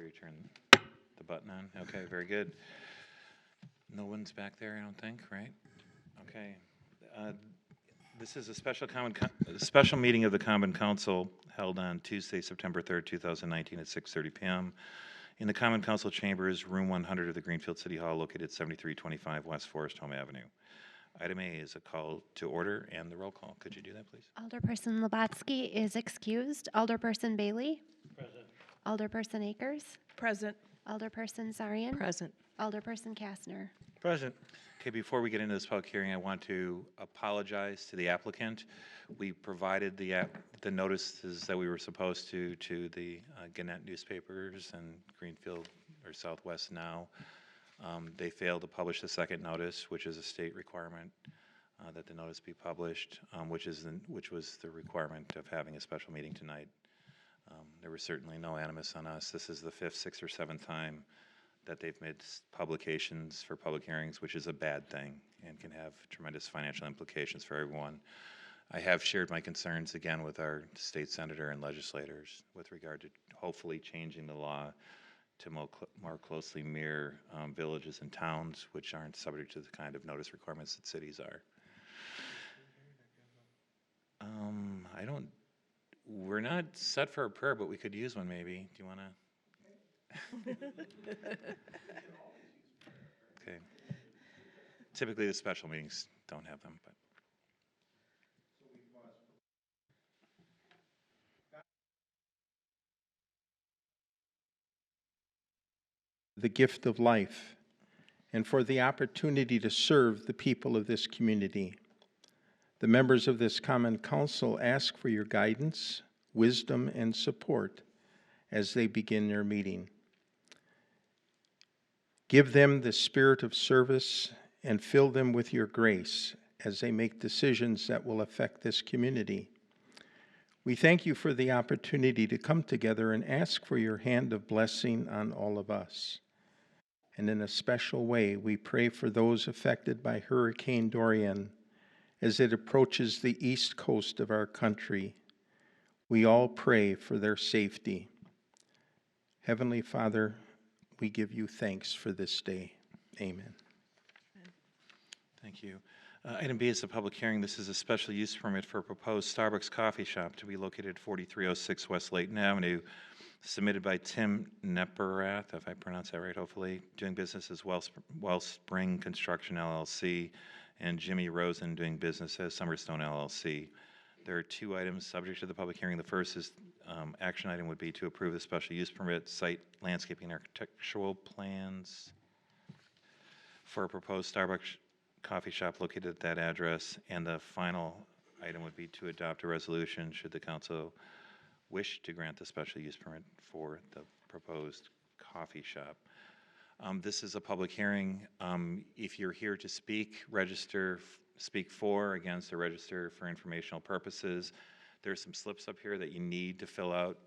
you turn the button on. Okay, very good. No one's back there, I don't think, right? Okay. This is a special meeting of the Common Council held on Tuesday, September 3rd, 2019 at 6:30 p.m. in the Common Council Chambers, Room 100 of the Greenfield City Hall, located at 7325 West Forest Home Avenue. Item A is a call to order and the roll call. Could you do that, please? Alderperson Labatsky is excused. Alderperson Bailey? Present. Alderperson Akers? Present. Alderperson Sarian? Present. Alderperson Kastner? Present. Okay, before we get into this public hearing, I want to apologize to the applicant. We provided the notices that we were supposed to the Gannett newspapers and Greenfield or Southwest Now. They failed to publish the second notice, which is a state requirement that the notice be published, which was the requirement of having a special meeting tonight. There was certainly no animus on us. This is the 5th, 6th, or 7th time that they've made publications for public hearings, which is a bad thing and can have tremendous financial implications for everyone. I have shared my concerns again with our state senator and legislators with regard to hopefully changing the law to more closely mirror villages and towns, which aren't subject to the kind of notice requirements that cities are. We're not set for a prayer, but we could use one maybe. Do you want to? Okay. Typically the special meetings don't have them, but. The gift of life, and for the opportunity to serve the people of this community. The members of this Common Council ask for your guidance, wisdom, and support as they begin their meeting. Give them the spirit of service and fill them with your grace as they make decisions that will affect this community. We thank you for the opportunity to come together and ask for your hand of blessing on all of us. And in a special way, we pray for those affected by Hurricane Dorian as it approaches the east coast of our country. We all pray for their safety. Heavenly Father, we give you thanks for this day. Amen. Thank you. Item B is a public hearing. This is a special use permit for a proposed Starbucks coffee shop to be located at 4306 West Layton Avenue, submitted by Tim Nepperath, if I pronounce that right, hopefully, doing business as Wellspring Construction LLC, and Jimmy Rosen, doing business as Summerstone LLC. There are two items subject to the public hearing. The first is action item would be to approve the special use permit, site landscaping and architectural plans for a proposed Starbucks coffee shop located at that address. And the final item would be to adopt a resolution should the council wish to grant the special use permit for the proposed coffee shop. This is a public hearing. If you're here to speak, register, speak for, against, or register for informational purposes. There's some slips up here that you need to fill out.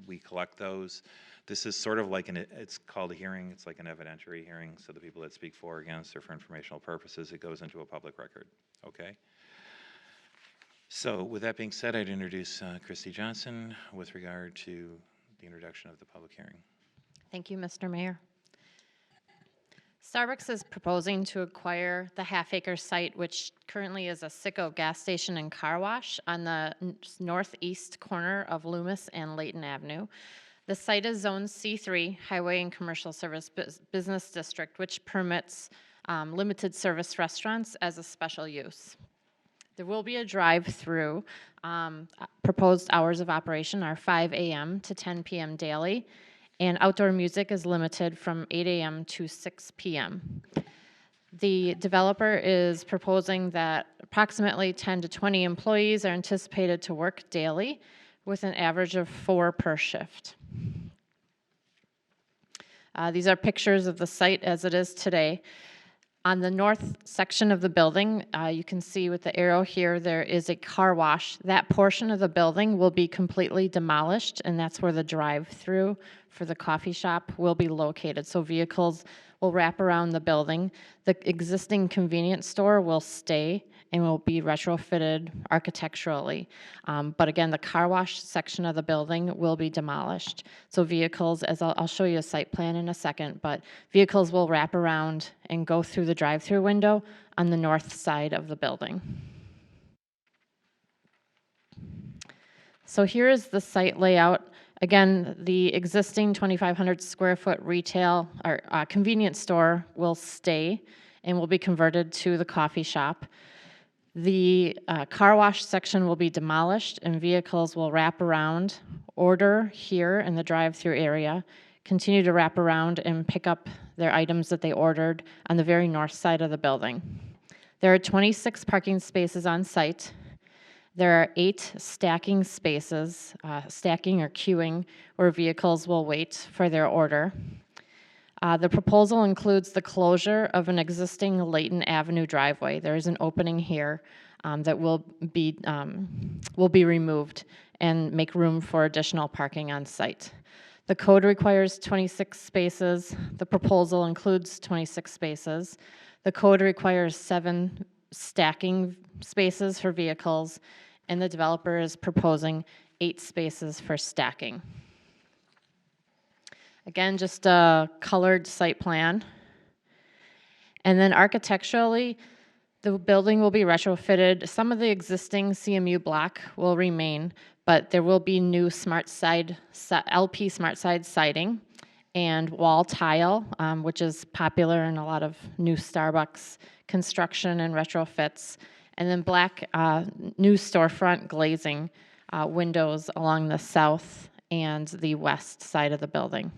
We collect those. This is sort of like it's called a hearing. It's like an evidentiary hearing. So the people that speak for, against, or for informational purposes, it goes into a public record. Okay? So with that being said, I'd introduce Christy Johnson with regard to the introduction of the public hearing. Thank you, Mr. Mayor. Starbucks is proposing to acquire the half-acre site, which currently is a Sicko gas station and car wash on the northeast corner of Loomis and Layton Avenue. The site is zoned C3, Highway and Commercial Service Business District, which permits limited service restaurants as a special use. There will be a drive-through. Proposed hours of operation are 5 a.m. to 10 p.m. daily, and outdoor music is limited from 8 a.m. to 6 p.m. The developer is proposing that approximately 10 to 20 employees are anticipated to work daily with an average of 4 per shift. These are pictures of the site as it is today. On the north section of the building, you can see with the arrow here, there is a car wash. That portion of the building will be completely demolished, and that's where the drive-through for the coffee shop will be located. So vehicles will wrap around the building. The existing convenience store will stay and will be retrofitted architecturally. But again, the car wash section of the building will be demolished. So vehicles, as I'll show you a site plan in a second, but vehicles will wrap around and go through the drive-through window on the north side of the building. So here is the site layout. Again, the existing 2,500 square foot retail or convenience store will stay and will be converted to the coffee shop. The car wash section will be demolished and vehicles will wrap around, order here in the drive-through area, continue to wrap around and pick up their items that they ordered on the very north side of the building. There are 26 parking spaces on site. There are 8 stacking spaces, stacking or queuing, where vehicles will wait for their order. The proposal includes the closure of an existing Layton Avenue driveway. There is an opening here that will be removed and make room for additional parking on site. The code requires 26 spaces. The proposal includes 26 spaces. The code requires 7 stacking spaces for vehicles, and the developer is proposing 8 spaces for stacking. Again, just a colored site plan. And then architecturally, the building will be retrofitted. Some of the existing CMU block will remain, but there will be new LP SmartSide siding and wall tile, which is popular in a lot of new Starbucks construction and retrofits. And then black new storefront glazing windows along the south and the west side of the building.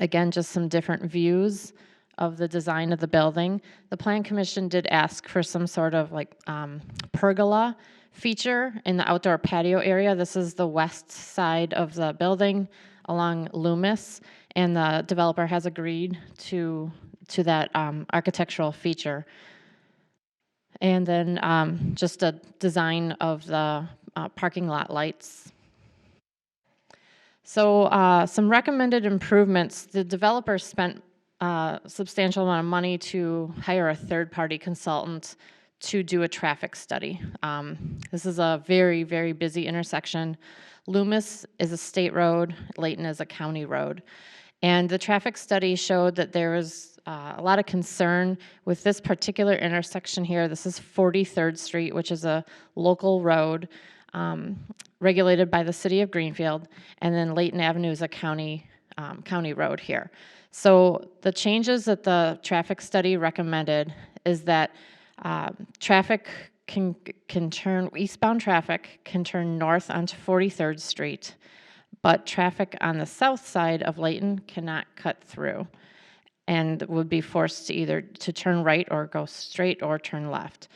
Again, just some different views of the design of the building. The Plan Commission did ask for some sort of like pergola feature in the outdoor patio area. This is the west side of the building along Loomis, and the developer has agreed to that architectural feature. And then just a design of the parking lot lights. So some recommended improvements. The developer spent a substantial amount of money to hire a third-party consultant to do a traffic study. This is a very, very busy intersection. Loomis is a state road, Layton is a county road. And the traffic study showed that there was a lot of concern with this particular intersection here. This is 43rd Street, which is a local road regulated by the city of Greenfield, and then Layton Avenue is a county road here. So the changes that the traffic study recommended is that traffic can turn, eastbound traffic can turn north onto 43rd Street, but traffic on the south side of Layton cannot cut through and would be forced to either to turn right or go straight or turn left.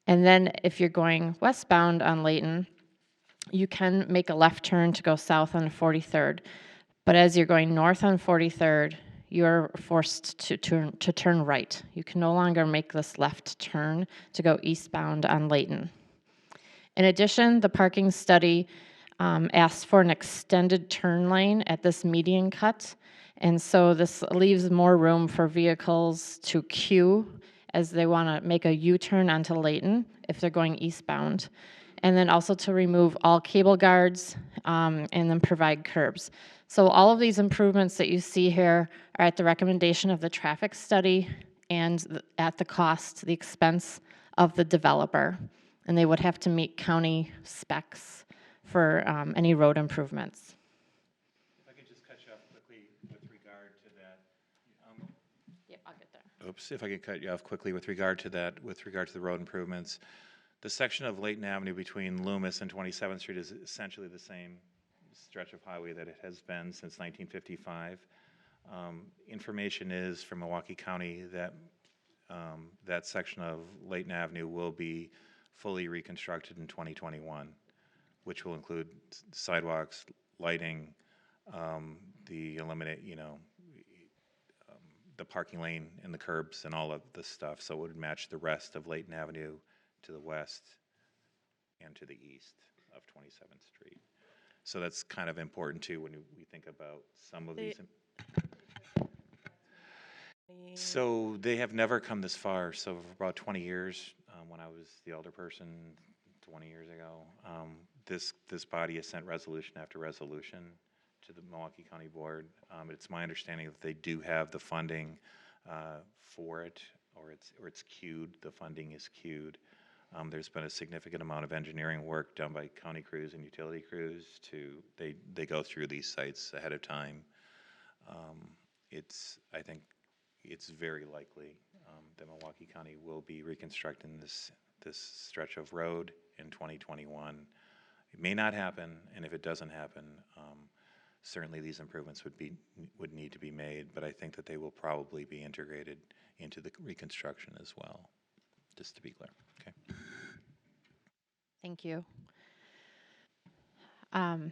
And then if you're going westbound on Layton, you can make a left turn to go south on 43rd. But as you're going north on 43rd, you're forced to turn right. You can no longer make this left turn to go eastbound on Layton. In addition, the parking study asked for an extended turn lane at this median cut. And so this leaves more room for vehicles to queue as they want to make a U-turn onto Layton if they're going eastbound. And then also to remove all cable guards and then provide curbs. So all of these improvements that you see here are at the recommendation of the traffic study and at the cost, the expense of the developer. And they would have to meet county specs for any road improvements. If I could just cut you off quickly with regard to that. Yep, I'll get there. Oops, if I could cut you off quickly with regard to that, with regard to the road improvements. The section of Layton Avenue between Loomis and 27th Street is essentially the same stretch of highway that it has been since 1955. Information is from Milwaukee County that that section of Layton Avenue will be fully reconstructed in 2021, which will include sidewalks, lighting, the the parking lane and the curbs and all of this stuff. So it would match the rest of Layton Avenue to the west and to the east of 27th Street. So that's kind of important too when we think about some of these. So they have never come this far. So for about 20 years, when I was the alderperson 20 years ago, this body has sent resolution after resolution to the Milwaukee County Board. It's my understanding that they do have the funding for it, or it's queued. The funding is queued. There's been a significant amount of engineering work done by county crews and utility crews they go through these sites ahead of time. I think it's very likely that Milwaukee County will be reconstructing this stretch of road in 2021. It may not happen, and if it doesn't happen, certainly these improvements would need to be made, but I think that they will probably be integrated into the reconstruction as well, just to be clear. Okay. Thank you.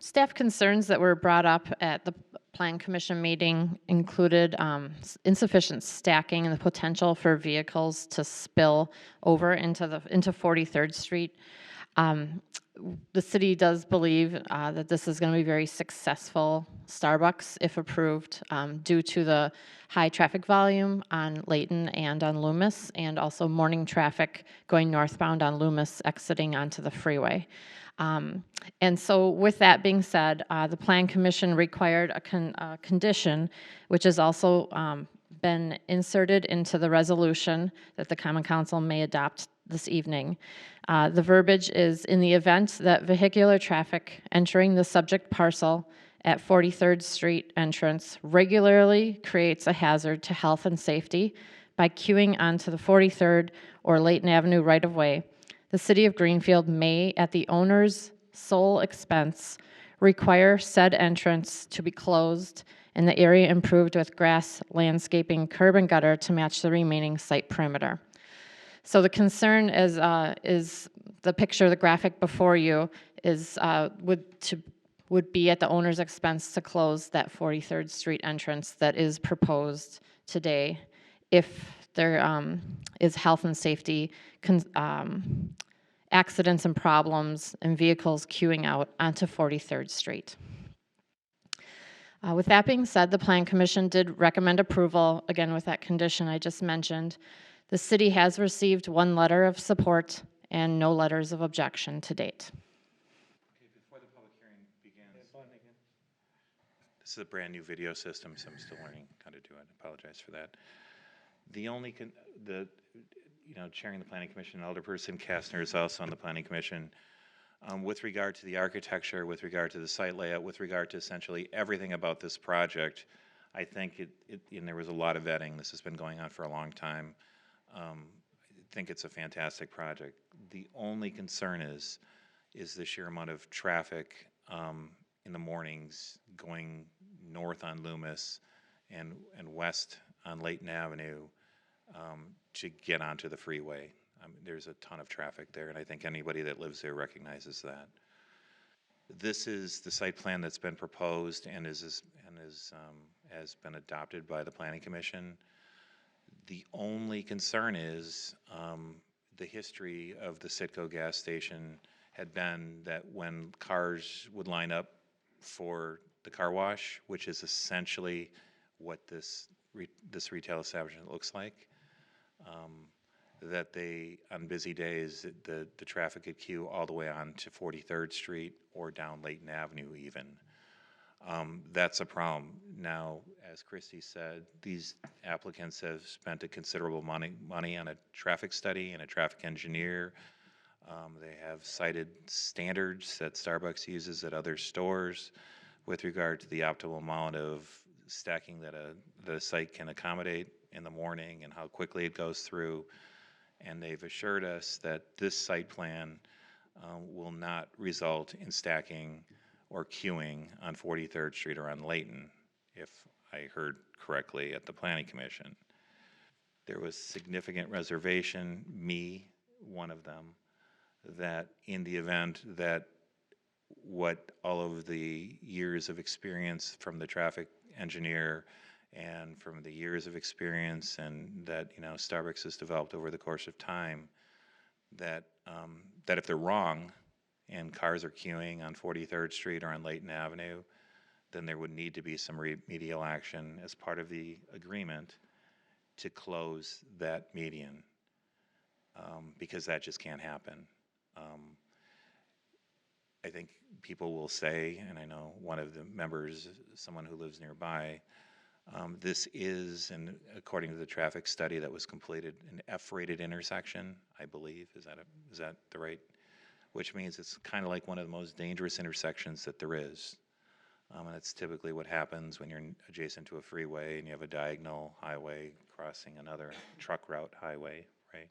Staff concerns that were brought up at the Plan Commission meeting included insufficient stacking and the potential for vehicles to spill over into 43rd Street. The city does believe that this is going to be very successful Starbucks if approved due to the high traffic volume on Layton and on Loomis, and also morning traffic going northbound on Loomis exiting onto the freeway. And so with that being said, the Plan Commission required a condition, which has also been inserted into the resolution that the Common Council may adopt this evening. The verbiage is, in the event that vehicular traffic entering the subject parcel at 43rd Street entrance regularly creates a hazard to health and safety by queuing onto the 43rd or Layton Avenue right-of-way, the City of Greenfield may, at the owner's sole expense, require said entrance to be closed and the area improved with grass, landscaping, curb and gutter to match the remaining site perimeter. So the concern is the picture, the graphic before you is would be at the owner's expense to close that 43rd Street entrance that is proposed today if there is health and safety accidents and problems and vehicles queuing out onto 43rd Street. With that being said, the Plan Commission did recommend approval, again with that condition I just mentioned. The city has received one letter of support and no letters of objection to date. Okay, before the public hearing begins, this is a brand new video system, so I'm still learning how to do it. I apologize for that. The only, chairing the Planning Commission, Alderperson Kastner is also on the Planning Commission. With regard to the architecture, with regard to the site layout, with regard to essentially everything about this project, I think and there was a lot of vetting. This has been going on for a long time. I think it's a fantastic project. The only concern is the sheer amount of traffic in the mornings going north on Loomis and west on Layton Avenue to get onto the freeway. There's a ton of traffic there, and I think anybody that lives there recognizes that. This is the site plan that's been proposed and has been adopted by the Planning Commission. The only concern is the history of the Citgo gas station had been that when cars would line up for the car wash, which is essentially what this retail establishment looks like, that they, on busy days, the traffic could queue all the way on to 43rd Street or down Layton Avenue even. That's a problem. Now, as Christy said, these applicants have spent a considerable money on a traffic study and a traffic engineer. They have cited standards that Starbucks uses at other stores with regard to the optimal amount of stacking that a site can accommodate in the morning and how quickly it goes through. And they've assured us that this site plan will not result in stacking or queuing on 43rd Street or on Layton, if I heard correctly at the Planning Commission. There was significant reservation, me, one of them, that in the event that what all of the years of experience from the traffic engineer and from the years of experience and that Starbucks has developed over the course of time, that if they're wrong and cars are queuing on 43rd Street or on Layton Avenue, then there would need to be some remedial action as part of the agreement. to close that median, because that just can't happen. I think people will say, and I know one of the members, someone who lives nearby, this is, and according to the traffic study that was completed, an F-rated intersection, I believe. Is that the right? Which means it's kind of like one of the most dangerous intersections that there is. And that's typically what happens when you're adjacent to a freeway and you have a diagonal highway crossing another truck route highway, right?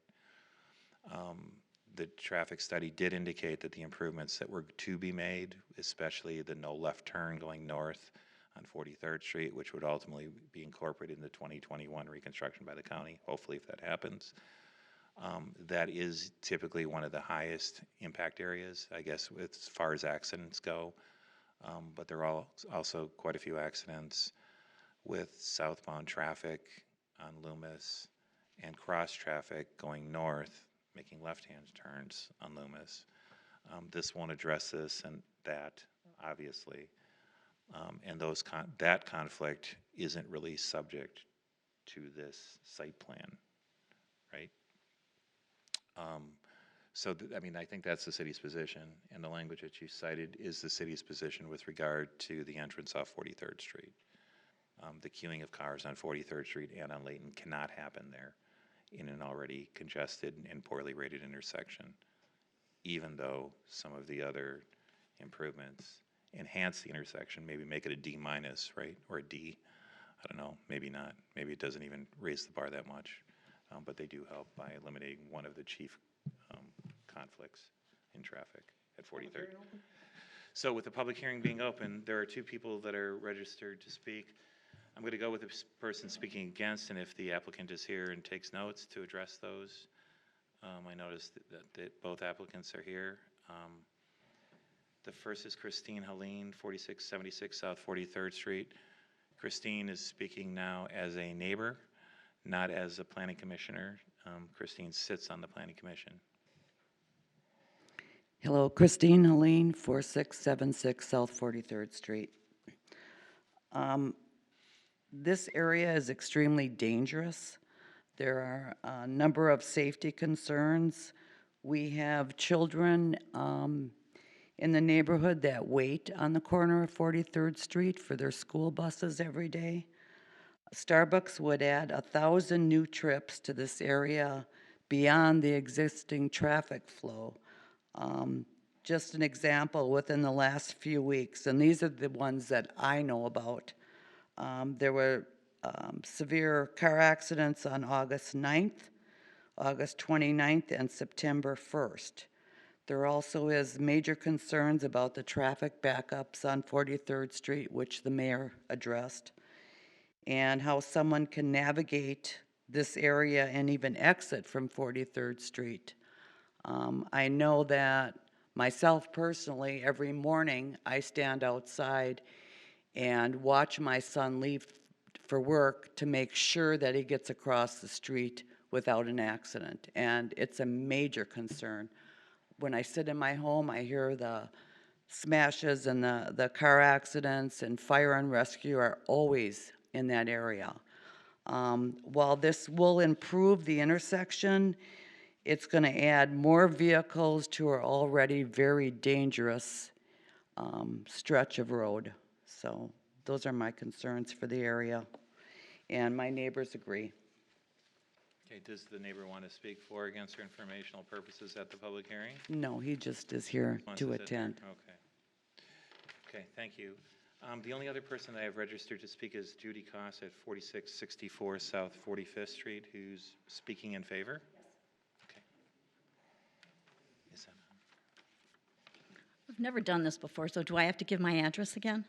The traffic study did indicate that the improvements that were to be made, especially the no left turn going north on 43rd Street, which would ultimately be incorporated in the 2021 reconstruction by the county, hopefully if that happens. That is typically one of the highest impact areas, I guess, as far as accidents go. But there are also quite a few accidents with southbound traffic on Loomis and cross traffic going north, making left-hand turns on Loomis. This won't address this and that, obviously. And that conflict isn't really subject to this site plan, right? I mean, I think that's the city's position, and the language that you cited is the city's position with regard to the entrance off 43rd Street. The queuing of cars on 43rd Street and on Layton cannot happen there in an already congested and poorly rated intersection, even though some of the other improvements enhance the intersection, maybe make it a D minus, right, or a D. I don't know, maybe not. Maybe it doesn't even raise the bar that much, but they do help by eliminating one of the chief conflicts in traffic at 43rd. So with the public hearing being open, there are two people that are registered to speak. I'm going to go with the person speaking against, and if the applicant is here and takes notes to address those. I noticed that both applicants are here. The first is Christine Helene, 4676 South 43rd Street. Christine is speaking now as a neighbor, not as a planning commissioner. Christine sits on the planning commission. Hello, Christine Helene, 4676 South 43rd Street. This area is extremely dangerous. There are a number of safety concerns. We have children in the neighborhood that wait on the corner of 43rd Street for their school buses every day. Starbucks would add 1,000 new trips to this area beyond the existing traffic flow. Just an example, within the last few weeks, and these are the ones that I know about, there were severe car accidents on August 9th, August 29th, and September 1st. There also is major concerns about the traffic backups on 43rd Street, which the mayor addressed, and how someone can navigate this area and even exit from 43rd Street. I know that myself personally, every morning I stand outside and watch my son leave for work to make sure that he gets across the street without an accident, and it's a major concern. When I sit in my home, I hear the smashes and the car accidents, and fire and rescue are always in that area. While this will improve the intersection, it's going to add more vehicles to our already very dangerous stretch of road. So those are my concerns for the area, and my neighbors agree. Okay, does the neighbor want to speak for or against for informational purposes at the public hearing? No, he just is here Wants to sit there? attend. Okay. Okay, thank you. The only other person that I have registered to speak is Judy Koss at 4664 South 45th Street, who's speaking in favor? Yes. Okay. Is that on? I've never done this before, so do I have to give my address again?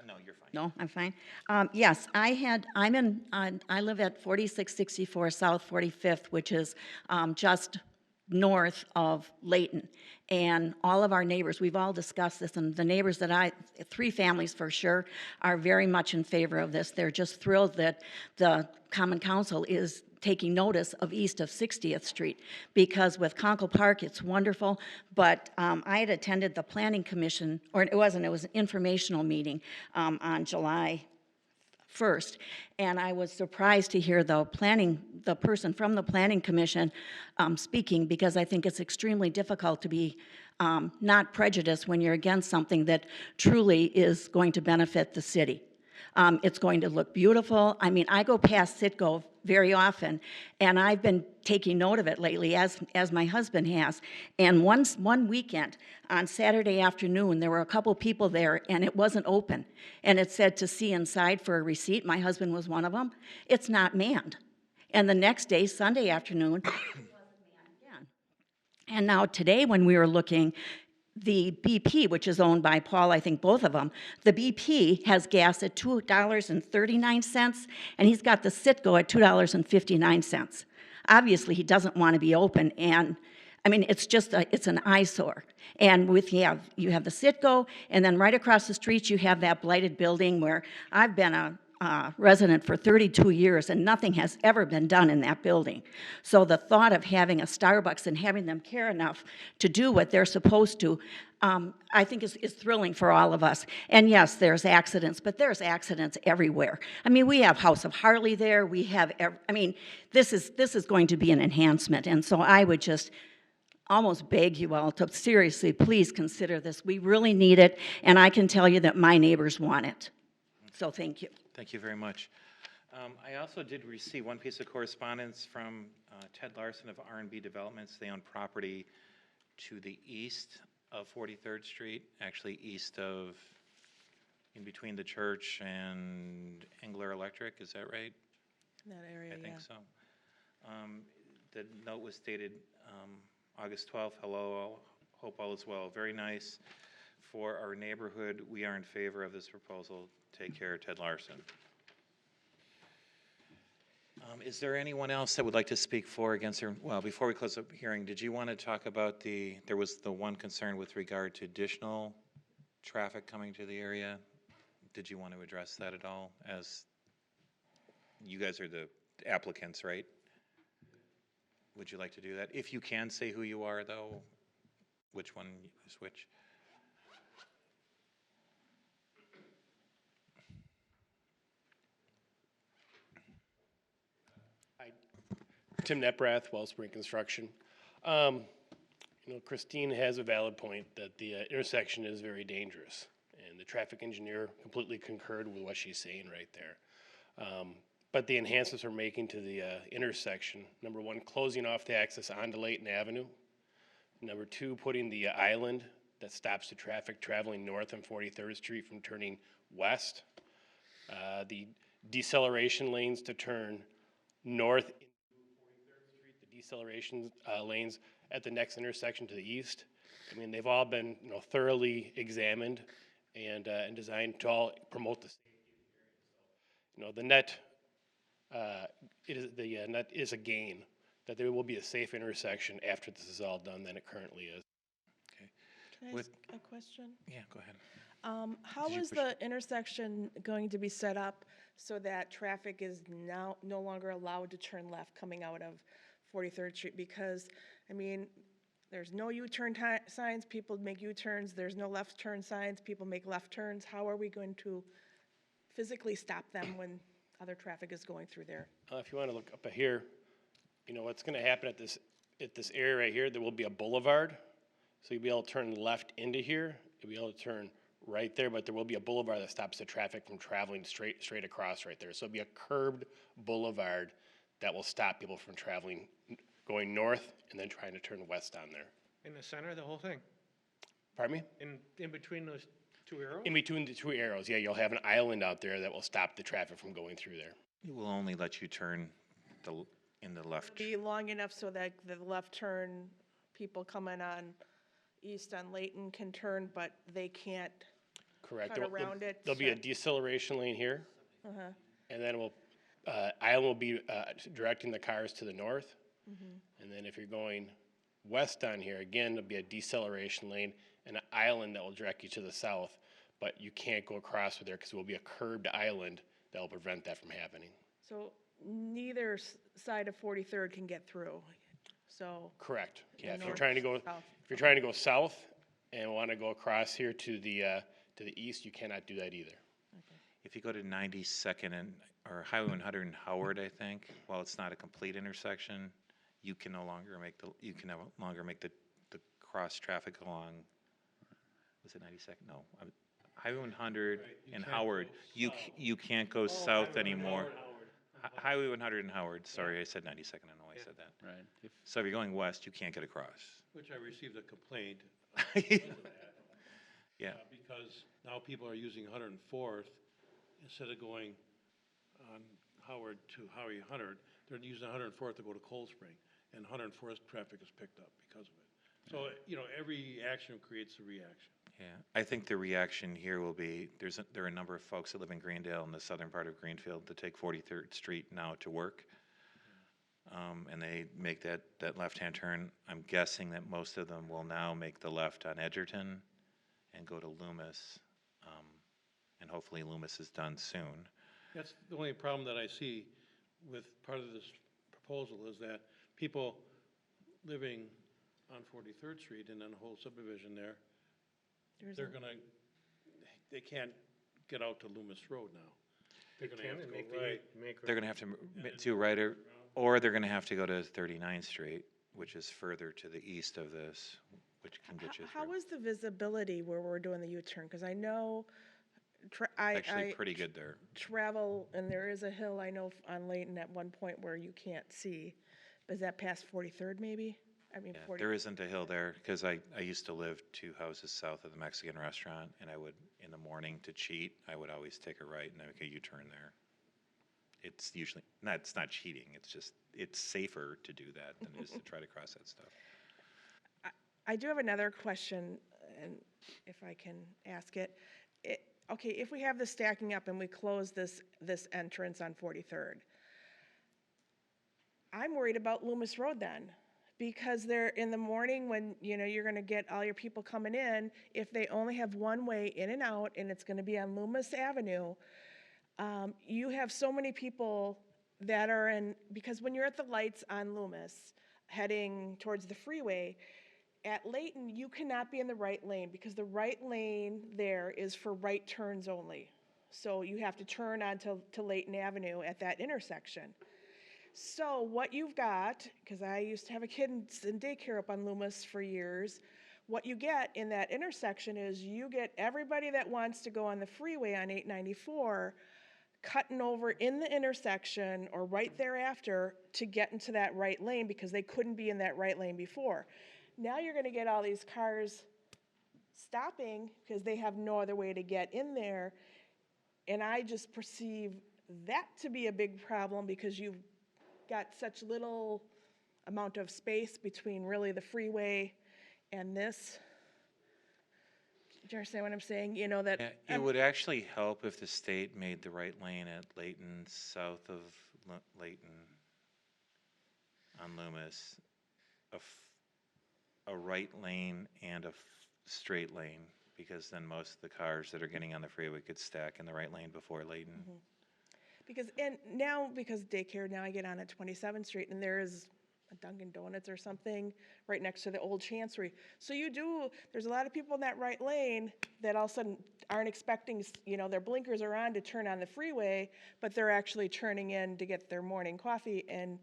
No, you're fine. No, I'm fine. Yes, I live at 4664 South 45th, which is just north of Layton. And all of our neighbors, we've all discussed this, and the neighbors that 3 families for sure, are very much in favor of this. They're just thrilled that the Common Council is taking notice of east of 60th Street, because with Conkle Park, it's wonderful, but I had attended the Planning Commission, or it was an informational meeting on July first. And I was surprised to hear the person from the Planning Commission speaking, because I think it's extremely difficult to be not prejudiced when you're against something that truly is going to benefit the city. It's going to look beautiful. I mean, I go past Citgo very often, and I've been taking note of it lately, as my husband has. And one weekend, on Saturday afternoon, there were a couple people there, and it wasn't open. And it said to see inside for a receipt. My husband was one of them. It's not manned. And the next day, Sunday afternoon, it wasn't manned again. And now today, when we were looking, the BP, which is owned by Paul, I think both of them, the BP has gas at $2.39, and he's got the Citgo at $2.59. Obviously, he doesn't want to be open, and I mean, it's just it's an eyesore. And you have the Citgo, and then right across the street you have that blighted building where I've been a resident for 32 years, and nothing has ever been done in that building. So the thought of having a Starbucks and having them care enough to do what they're supposed to, I think is thrilling for all of us. And yes, there's accidents, but there's accidents everywhere. I mean, we have House of Harley there. We have, I mean, this is going to be an enhancement. And so I would just almost beg you all to seriously, please consider this. We really need it, and I can tell you that my neighbors want it. So thank you. Thank you very much. I also did receive one piece of correspondence from Ted Larson of R&B Developments. They own property to the east of 43rd Street, actually east of, in between the church and Engler Electric, is that right? In that area, I think so. The note was dated August 12th. Hello, hope all is well. Very nice for our neighborhood. We are in favor of this proposal. Take care, Ted Larson. Is there anyone else that would like to speak for, against, or, well, before we close the hearing, did you want to talk about there was the one concern with regard to additional traffic coming to the area? Did you want to address that at all, as you guys are the applicants, right? Would you like to do that? If you can say who you are, though, which one is which? Tim Neprath, Wellspring Construction. Christine has a valid point that the intersection is very dangerous, and the traffic engineer completely concurred with what she's saying right there. But the enhancements we're making to the intersection, number one, closing off the access onto Layton Avenue. Number two, putting the island that stops the traffic traveling north on 43rd Street from turning west. The deceleration lanes to turn north deceleration lanes at the next intersection to the east. I mean, they've all been thoroughly examined and designed to all promote the safety. The net net is a gain, that there will be a safe intersection after this is all done than it currently is. Okay. Can I ask a question? Yeah, go ahead. How is the intersection going to be set up so that traffic is now no longer allowed to turn left coming out of 43rd Street? Because, I mean, there's no U-turn signs, people make U-turns, there's no left turn signs, people make left turns. How are we going to physically stop them when other traffic is going through there? If you want to look up here, what's going to happen at this area right here, there will be a boulevard. So you'll be able to turn left into here, you'll be able to turn right there, but there will be a boulevard that stops the traffic from traveling straight across right there. So it'll be a curbed boulevard that will stop people from traveling, going north and then trying to turn west on there. In the center of the whole thing? Pardon me? In between those two arrows? In between the two arrows, yeah, you'll have an island out there that will stop the traffic from going through there. It will only let you turn in the left. Be long enough so that the left turn people coming on east on Layton can turn, but they can't. Correct. Cut around it, There'll be a so- deceleration lane here, and then island will be directing the cars to the north. And then if you're going west on here, again, there'll be a deceleration lane and an island that will direct you to the south, but you can't go across with there because it will be a curbed island that will prevent that from happening. So neither side of 43rd can get through, so. Correct. Yeah, if you're north, trying to go, south. if you're trying to go south and want to go across here to the east, you cannot do that either. If you go to 92nd or Highway 100 and Howard, I think, while it's not a complete intersection, you can no longer make the cross traffic along, was it 92nd? No, Highway 100 and Howard, you can't go south anymore. Highway 100 and Howard, sorry, I said 92nd, I don't know why I said that. Right. So if you're going west, you can't get across. Which I received a complaint, Yeah, because now people are using 104th instead of going on Howard to Highway 100. They're using 104th to go to Cold Spring, and 104th traffic is picked up because of it. So, every action creates a reaction. yeah. I think the reaction here will be, there are a number of folks that live in Greendale in the southern part of Greenfield that take 43rd Street now to work. And they make that left-hand turn. I'm guessing that most of them will now make the left on Edgerton and go to Loomis. And hopefully Loomis is done soon. That's the only problem that I see with part of this proposal is that people living on 43rd Street and then the whole subdivision there, they can't get out to Loomis Road now. They're gonna have to go right. They're going to have to do right, or they're going to have to go to 39th Street, which is further to the east of this, which can get you How through. is the visibility where we're doing the U-turn? Because I know, Actually I pretty good there. travel, and there is a hill I know on Layton at one point where you can't see. Is that past 43rd maybe? I mean, Yeah, 40. there isn't a hill there, because I used to live 2 houses south of the Mexican restaurant, and I would, in the morning to cheat, I would always take a right and then make a U-turn there. It's usually, it's not cheating, it's just, it's safer to do that than it is to try to cross that stuff. I do have another question, and if I can ask it. Okay, if we have the stacking up and we close this entrance on 43rd, I'm worried about Loomis Road then, because they're in the morning when, you're gonna get all your people coming in, if they only have one way in and out and it's gonna be on Loomis Avenue, you have so many people that are because when you're at the lights on Loomis, heading towards the freeway, at Layton, you cannot be in the right lane because the right lane there is for right turns only. So you have to turn onto Layton Avenue at that intersection. So what you've got, because I used to have a kid in daycare up on Loomis for years, what you get in that intersection is you get everybody that wants to go on the freeway on 894 cutting over in the intersection or right thereafter to get into that right lane because they couldn't be in that right lane before. Now you're going to get all these cars stopping because they have no other way to get in there. And I just perceive that to be a big problem because you've got such little amount of space between really the freeway and this. Do you understand what I'm saying? Yeah, it would actually help if the state made the right lane at Layton, south of Layton on Loomis, a right lane and a straight lane, because then most of the cars that are getting on the freeway could stack in the right lane before Layton. Mm-hmm. Because daycare, now I get on at 27th Street and there is a Dunkin' Donuts or something right next to the old Chancery. So there's a lot of people in that right lane that all of a sudden aren't expecting, their blinkers are on to turn on the freeway, but they're actually turning in to get their morning coffee, and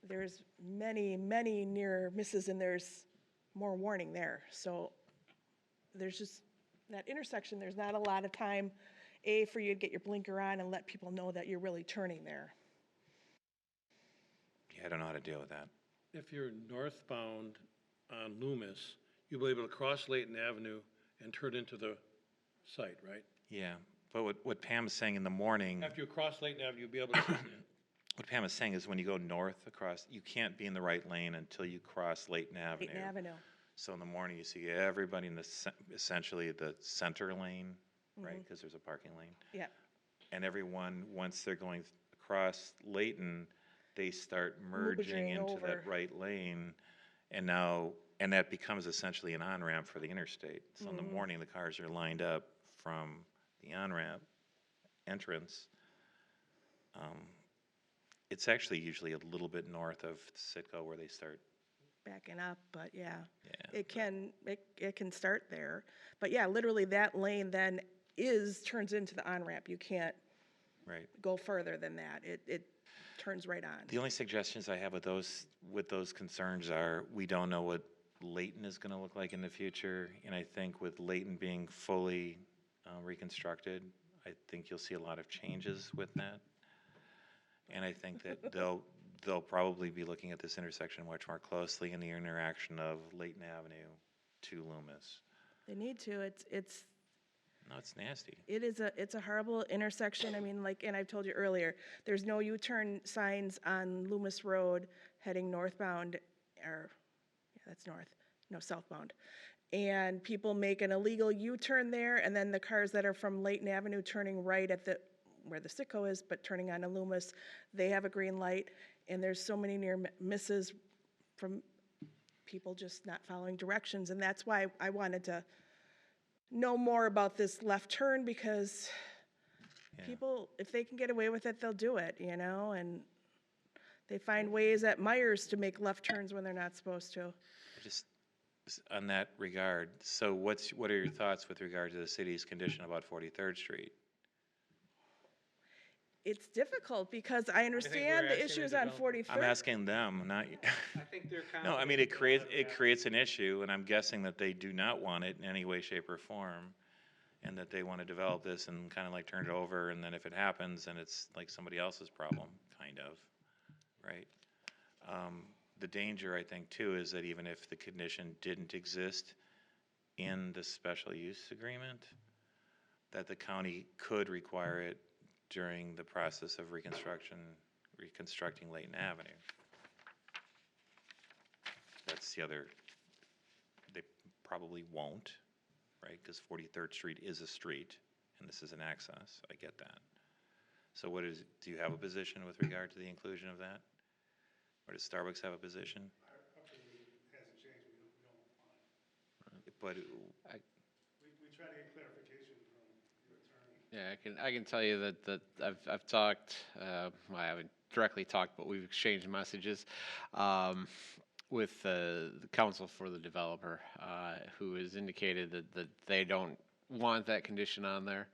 there's many, many near misses, and there's more warning there. So there's just, that intersection, there's not a lot of time, for you to get your blinker on and let people know that you're really turning there. Yeah, I don't know how to deal with that. If you're northbound on Loomis, you'll be able to cross Layton Avenue and turn into the site, right? Yeah, but what Pam is saying in the morning, After you cross Layton Avenue, you'll be able to, what Pam is saying is when you go north across, you can't be in the right lane until you cross Layton Avenue. Layton Avenue. So in the morning, you see everybody in essentially the center lane, right? Because there's a parking lane. Yeah. And everyone, once they're going across Layton, they start merging into that over. right lane. And that becomes essentially an on-ramp for the interstate. So in the morning, the cars are lined up from the on-ramp entrance. It's actually usually a little bit north of Sitco where they start. Backing up, but yeah. Yeah. It can start there. But yeah, literally that lane then turns into the on-ramp. You can't Right. go further than that. It turns right on. The only suggestions I have with those concerns are, we don't know what Layton is gonna look like in the future, and I think with Layton being fully reconstructed, I think you'll see a lot of changes with that. And I think that they'll probably be looking at this intersection much more closely in the interaction of Layton Avenue to Loomis. They need to. No, it's nasty. It's a horrible intersection. I mean, like, and I've told you earlier, there's no U-turn signs on Loomis Road heading northbound, or, yeah, that's north, no, southbound. And people make an illegal U-turn there, and then the cars that are from Layton Avenue turning right at where the Sitco is, but turning onto Loomis, they have a green light, and there's so many near misses from people just not following directions, and that's why I wanted to know more about this left turn, because people, if they can get away with it, they'll do it, and they find ways at Myers to make left turns when they're not supposed to. Just on that regard, so what are your thoughts with regard to the city's condition about 43rd Street? It's difficult because I understand the asking the issues on developer. 43rd. I'm asking them, not you. I think they're No, I mean, confident it they'll creates, have it that. creates an issue, and I'm guessing that they do not want it in any way, shape, or form, and that they want to develop this and kind of like turn it over, and then if it happens, then it's like somebody else's problem, kind of, right? The danger, I think, too, is that even if the condition didn't exist in the special use agreement, that the county could require it during the process of reconstructing Layton Avenue. That's the other, they probably won't, right? Because 43rd Street is a street, and this is an access. I get that. So do you have a position with regard to the inclusion of that? Or does Starbucks have a position? Our position hasn't changed, we don't want it. But, We try to get clarification from your attorney. Yeah, I can tell you that I've talked, well, I haven't directly talked, but we've exchanged messages with the counsel for the developer, who has indicated that they don't want that condition on there.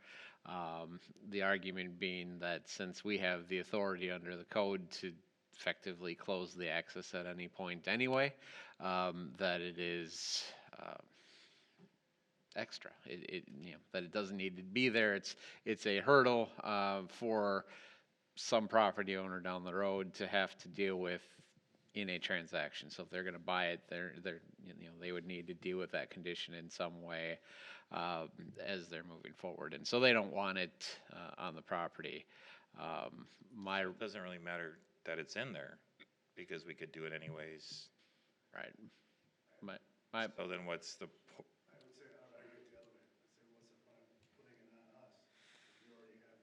The argument being that since we have the authority under the code to effectively close the access at any point anyway, that it is extra. That it doesn't need to be there. It's a hurdle for some property owner down the road to have to deal with in a transaction. So if they're going to buy it, they would need to deal with that condition in some way as they're moving forward, and so they don't want it on the property. it doesn't really matter that it's in there, because we could do it anyways. Right. So then what's the, I would say, I would argue it the other way. I'd say, what's the point of putting it on us? If you already have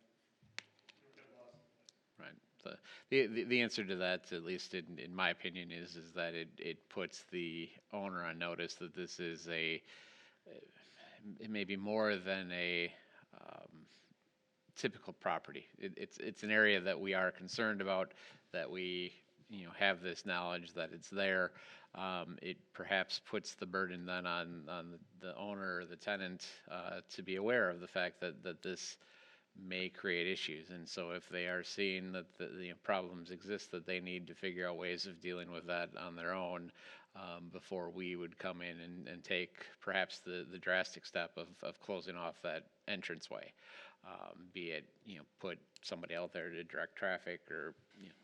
laws in place. Right. The answer to that, at least in my opinion, is that it puts the owner on notice that this is it may be more than a typical property. It's an area that we are concerned about, that we have this knowledge that it's there. It perhaps puts the burden then on the owner or the tenant to be aware of the fact that this may create issues, and so if they are seeing that the problems exist, that they need to figure out ways of dealing with that on their own before we would come in and take perhaps the drastic step of closing off that entranceway, be it put somebody out there to direct traffic or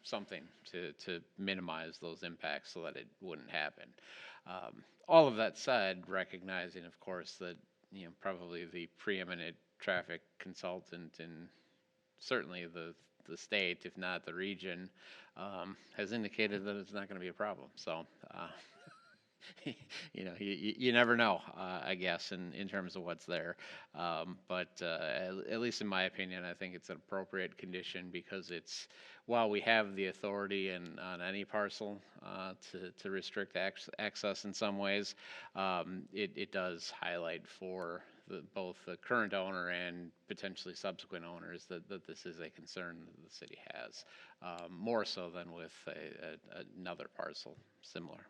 something to minimize those impacts so that it wouldn't happen. All of that said, recognizing of course that probably the preeminent traffic consultant in certainly the state, if not the region, has indicated that it's not going to be a problem. So, you never know, I guess, in terms of what's there. But at least in my opinion, I think it's an appropriate condition because while we have the authority on any parcel to restrict access in some ways, it does highlight for both the current owner and potentially subsequent owners that this is a concern that the city has, more so than with another parcel similar.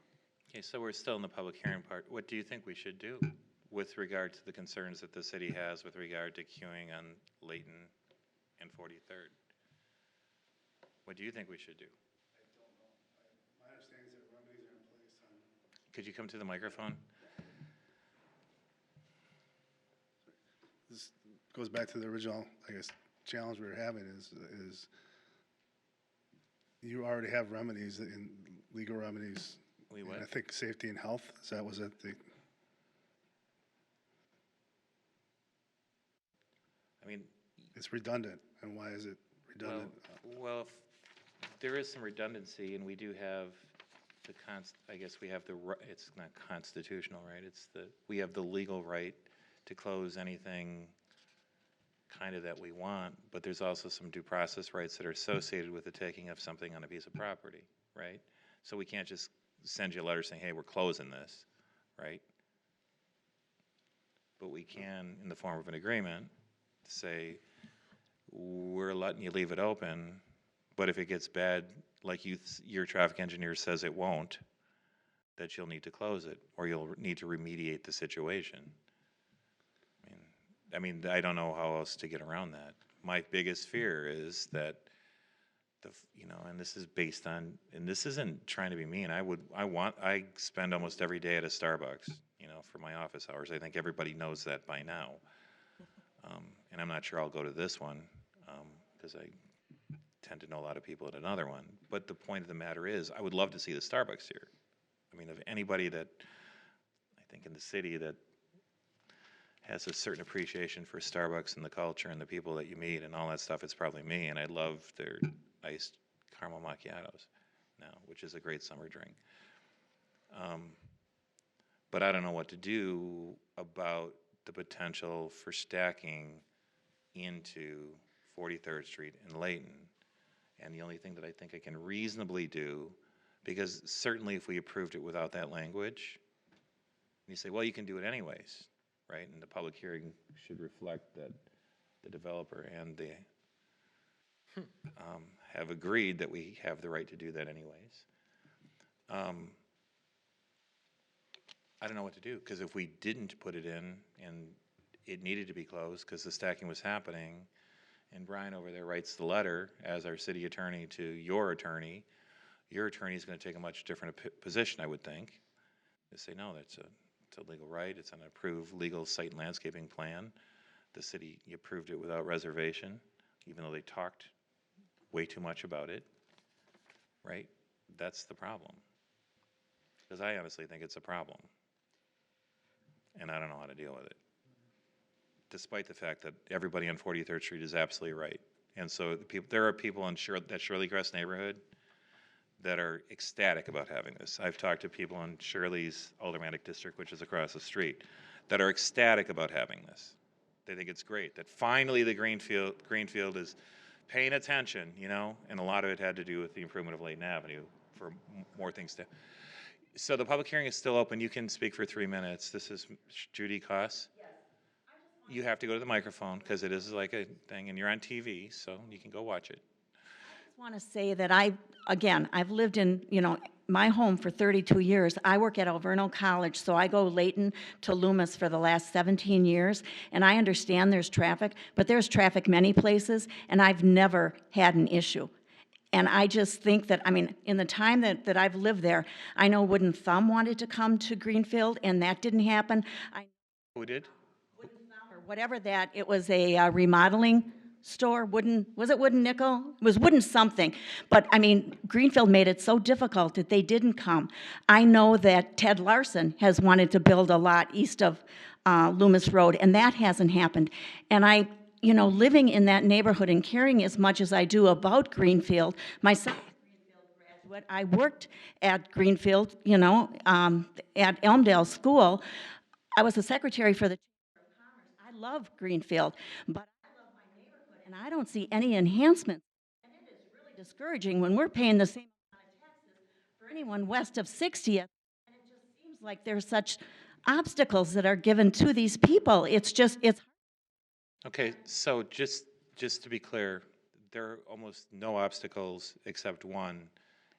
okay, so we're still in the public hearing part. What do you think we should do with regard to the concerns that the city has with regard to queuing on Layton and 43rd. What do you think we should do? My understanding is that remedies are in place on. Could you come to the microphone? This goes back to the original, I guess, challenge we were having is you already have remedies, in legal remedies. We And what? I think safety and health, was it the, I mean, it's redundant, and why is it redundant? well, there is some redundancy, and we do have the I guess we have the, it's not constitutional, right? We have the legal right to close anything kind of that we want, but there's also some due process rights that are associated with the taking of something on a piece of property, right? So we can't just send you a letter saying, hey, we're closing this, right? But we can, in the form of an agreement, say, we're letting you leave it open, but if it gets bad, like your traffic engineer says it won't, that you'll need to close it, or you'll need to remediate the situation. I mean, I don't know how else to get around that. My biggest fear is that and this is based on, and this isn't trying to be mean. I spend almost every day at a Starbucks, for my office hours. I think everybody knows that by now. And I'm not sure I'll go to this one, because I tend to know a lot of people at another one. But the point of the matter is, I would love to see the Starbucks here. I mean, of anybody that, I think in the city that has a certain appreciation for Starbucks and the culture and the people that you meet and all that stuff, it's probably me, and I love their iced caramel macchiatos now, which is a great summer drink. But I don't know what to do about the potential for stacking into 43rd Street and Layton. And the only thing that I think I can reasonably do, because certainly if we approved it without that language, you say, well, you can do it anyways, right? And the public hearing should reflect that the developer and the have agreed that we have the right to do that anyways. I don't know what to do, because if we didn't put it in and it needed to be closed because the stacking was happening, and Brian over there writes the letter as our city attorney to your attorney is going to take a much different position, I would think. They say, no, it's a legal right. It's an approved legal site and landscaping plan. The city approved it without reservation, even though they talked way too much about it, right? That's the problem. Because I honestly think it's a problem. And I don't know how to deal with it. Despite the fact that everybody on 43rd Street is absolutely right. And so there are people in that Shirley Crest neighborhood that are ecstatic about having this. I've talked to people in Shirley's Aldermanic District, which is across the street, that are ecstatic about having this. They think it's great that finally the Greenfield is paying attention, and a lot of it had to do with the improvement of Layton Avenue for more things to. So the public hearing is still open. You can speak for 3 minutes. This is Judy Koss. Yes. You have to go to the microphone because it is like a thing, and you're on TV, so you can go watch it. I just want to say that I've lived in, my home for 32 years. I work at Alverno College, so I go Layton to Loomis for the last 17 years, and I understand there's traffic, but there's traffic many places, and I've never had an issue. And I just think that, in the time that I've lived there, I know Wooden Thumb wanted to come to Greenfield, and that didn't happen. Who did? Wooden Thumb, or whatever that, it was a remodeling store, was it Wooden Nickel? It was Wooden something. But, Greenfield made it so difficult that they didn't come. I know that Ted Larson has wanted to build a lot east of Loomis Road, and that hasn't happened. And living in that neighborhood and caring as much as I do about Greenfield, myself, Greenfield graduate, I worked at Greenfield, at Elmdale School. I was the secretary for the Chamber of Commerce. I love Greenfield, but I love my neighborhood, and I don't see any enhancements. And it is really discouraging when we're paying the same amount of taxes for anyone west of 60th, and it just seems like there's such obstacles that are given to these people. It's Okay, so just to be clear, there are almost no obstacles except one,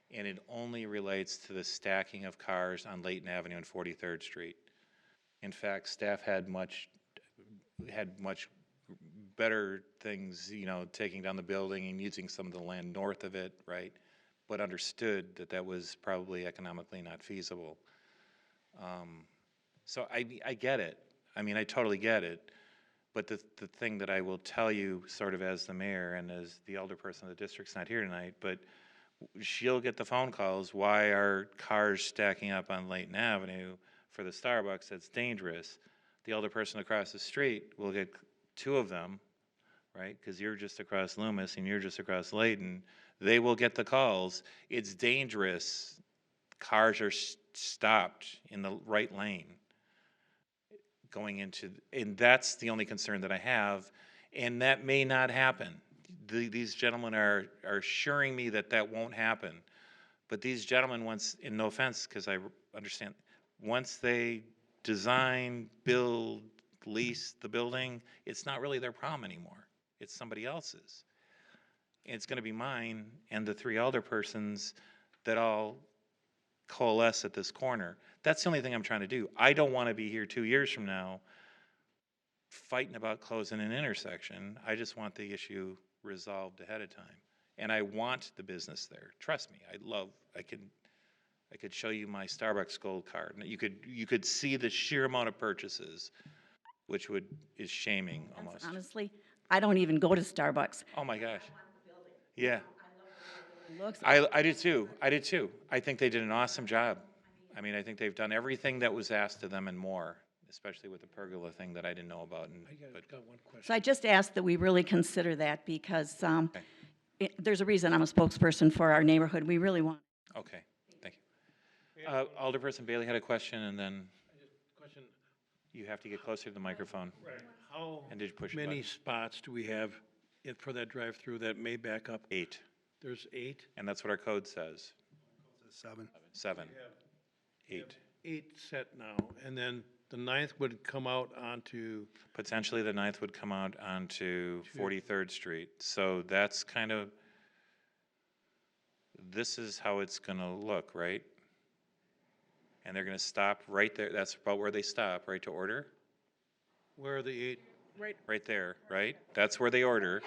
and it only relates to the stacking of cars on Layton Avenue and 43rd Street. In fact, staff had much better things, you know, taking down the building and using some of the land north of it, right? But understood that that was probably economically not feasible. So I get it. I mean, I totally get it. But the thing that I will tell you, sort of as the mayor and as the alderperson of the district's not here tonight, but she'll get the phone calls, why are cars stacking up on Layton Avenue for the Starbucks? That's dangerous. The alderperson across the street will get two of them, right? Because you're just across Loomis and you're just across Layton. They will get the calls. It's dangerous. Cars are stopped in the right lane going into, and that's the only concern that I have, and that may not happen. These gentlemen are assuring me that that won't happen, but these gentlemen, once, and no offense, because I understand, once they design, build, lease the building, it's not really their problem anymore. It's somebody else's. It's going to be mine and the three alderpersons that all coalesce at this corner. That's the only thing I'm trying to do. I don't want to be here 2 years from now fighting about closing an intersection. I just want the issue resolved ahead of time. And I want the business there. Trust me, I could show you my Starbucks Gold card. You could see the sheer amount of purchases, which is shaming almost. Honestly, I don't even go to Starbucks. Oh my gosh. Yeah. It looks, I do too. I did too. I think they did an awesome job. I mean, I think they've done everything that was asked of them and more, especially with the pergola thing that I didn't know about. Got one question. so I just ask that we really consider that because there's a reason I'm a spokesperson for our neighborhood. We really want. Okay, thank you. Alderperson Bailey had a question, and then Question, you have to get closer to the microphone. how And did you push the many button? spots do we have for that drive-through that may back up? 8, There's 8? and that's what our code says. 7. 7, 8. 8 set now, and then the 9th would come out onto, Potentially the 9th would come out onto 43rd Street. So that's kind of, this is how it's going to look, right? And they're going to stop right there. That's about where they stop, right to order? where are the 8? Right there, right? That's where they order.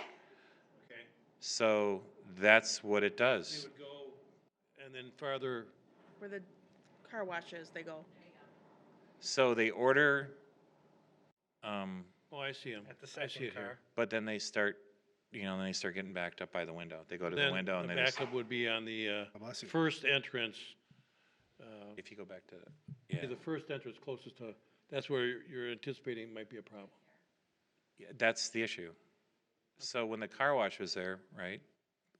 Okay. So that's what it They does. would go, and then farther, Where the car washes, they go. So they order, oh, I see them. At the I see second it here. car. but then they start, then they start getting backed up by the window. They go to the Then window and the they just, backup would be on the bless you. first entrance, if you go back to, yeah. the first entrance closest to, that's where you're anticipating might be a problem. Yeah, that's the issue. So when the car wash was there, right,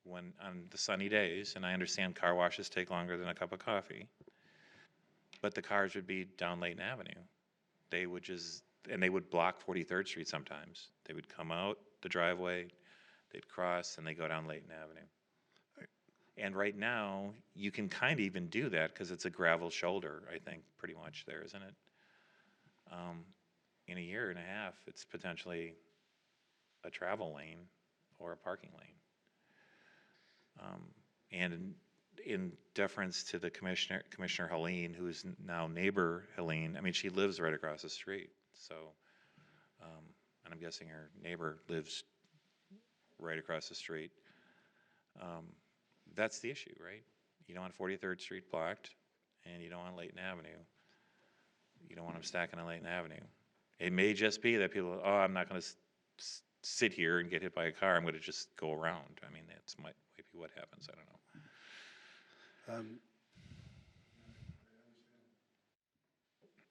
when, on the sunny days, and I understand car washes take longer than a cup of coffee, but the cars would be down Layton Avenue. They would just, and they would block 43rd Street sometimes. They would come out the driveway, they'd cross, and they go down Layton Avenue. And right now, you can kind of even do that because it's a gravel shoulder, I think, pretty much there, isn't it? In a year and a half, it's potentially a travel lane or a parking lane. And in deference to the Commissioner Helene, who's now neighbor Helene, I mean, she lives right across the street, so, and I'm guessing her neighbor lives right across the street. That's the issue, right? You don't want 43rd Street blocked, and you don't want Layton Avenue. You don't want them stacking on Layton Avenue. It may just be that people, oh, I'm not going to sit here and get hit by a car. I'm going to just go around. I mean, that's might be what happens. I don't know.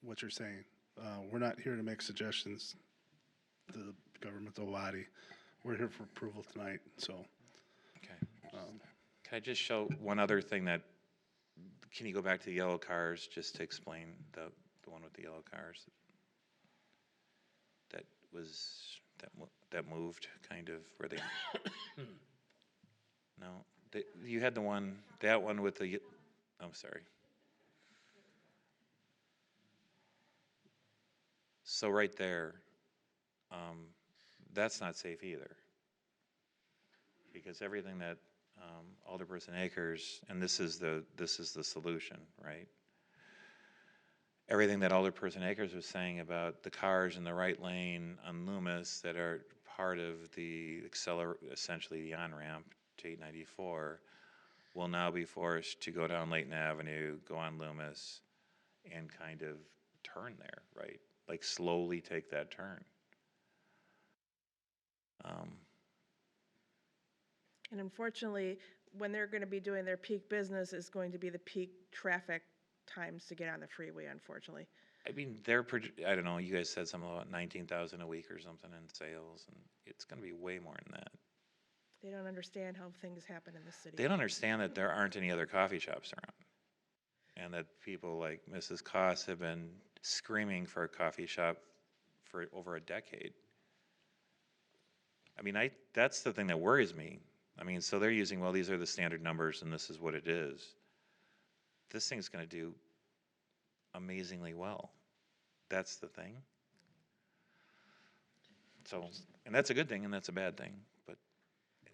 What you're saying. We're not here to make suggestions to the governmental body. We're here for approval tonight, so. Okay. Can I just show one other thing that, can you go back to the yellow cars just to explain the one with the yellow cars? That moved kind of where they, no, you had that one with the, I'm sorry. So right there, that's not safe either. Because everything that Alderperson Akers, and this is the solution, right? everything that Alderperson Akers was saying about the cars in the right lane on Loomis that are part of the essentially the on-ramp to 894 will now be forced to go down Layton Avenue, go on Loomis, and kind of turn there, right? Like slowly take that turn. And unfortunately, when they're going to be doing their peak business is going to be the peak traffic times to get on the freeway, unfortunately. I mean, I don't know, you guys said something about 19,000 a week or something in sales, and it's going to be way more than that. They don't understand how things happen in the city. They don't understand that there aren't any other coffee shops around, and that people like Mrs. Koss have been screaming for a coffee shop for over a decade. I mean, that's the thing that worries me. I mean, so they're using, well, these are the standard numbers and this is what it is. This thing's going to do amazingly well. That's the thing. So, and that's a good thing and that's a bad thing, but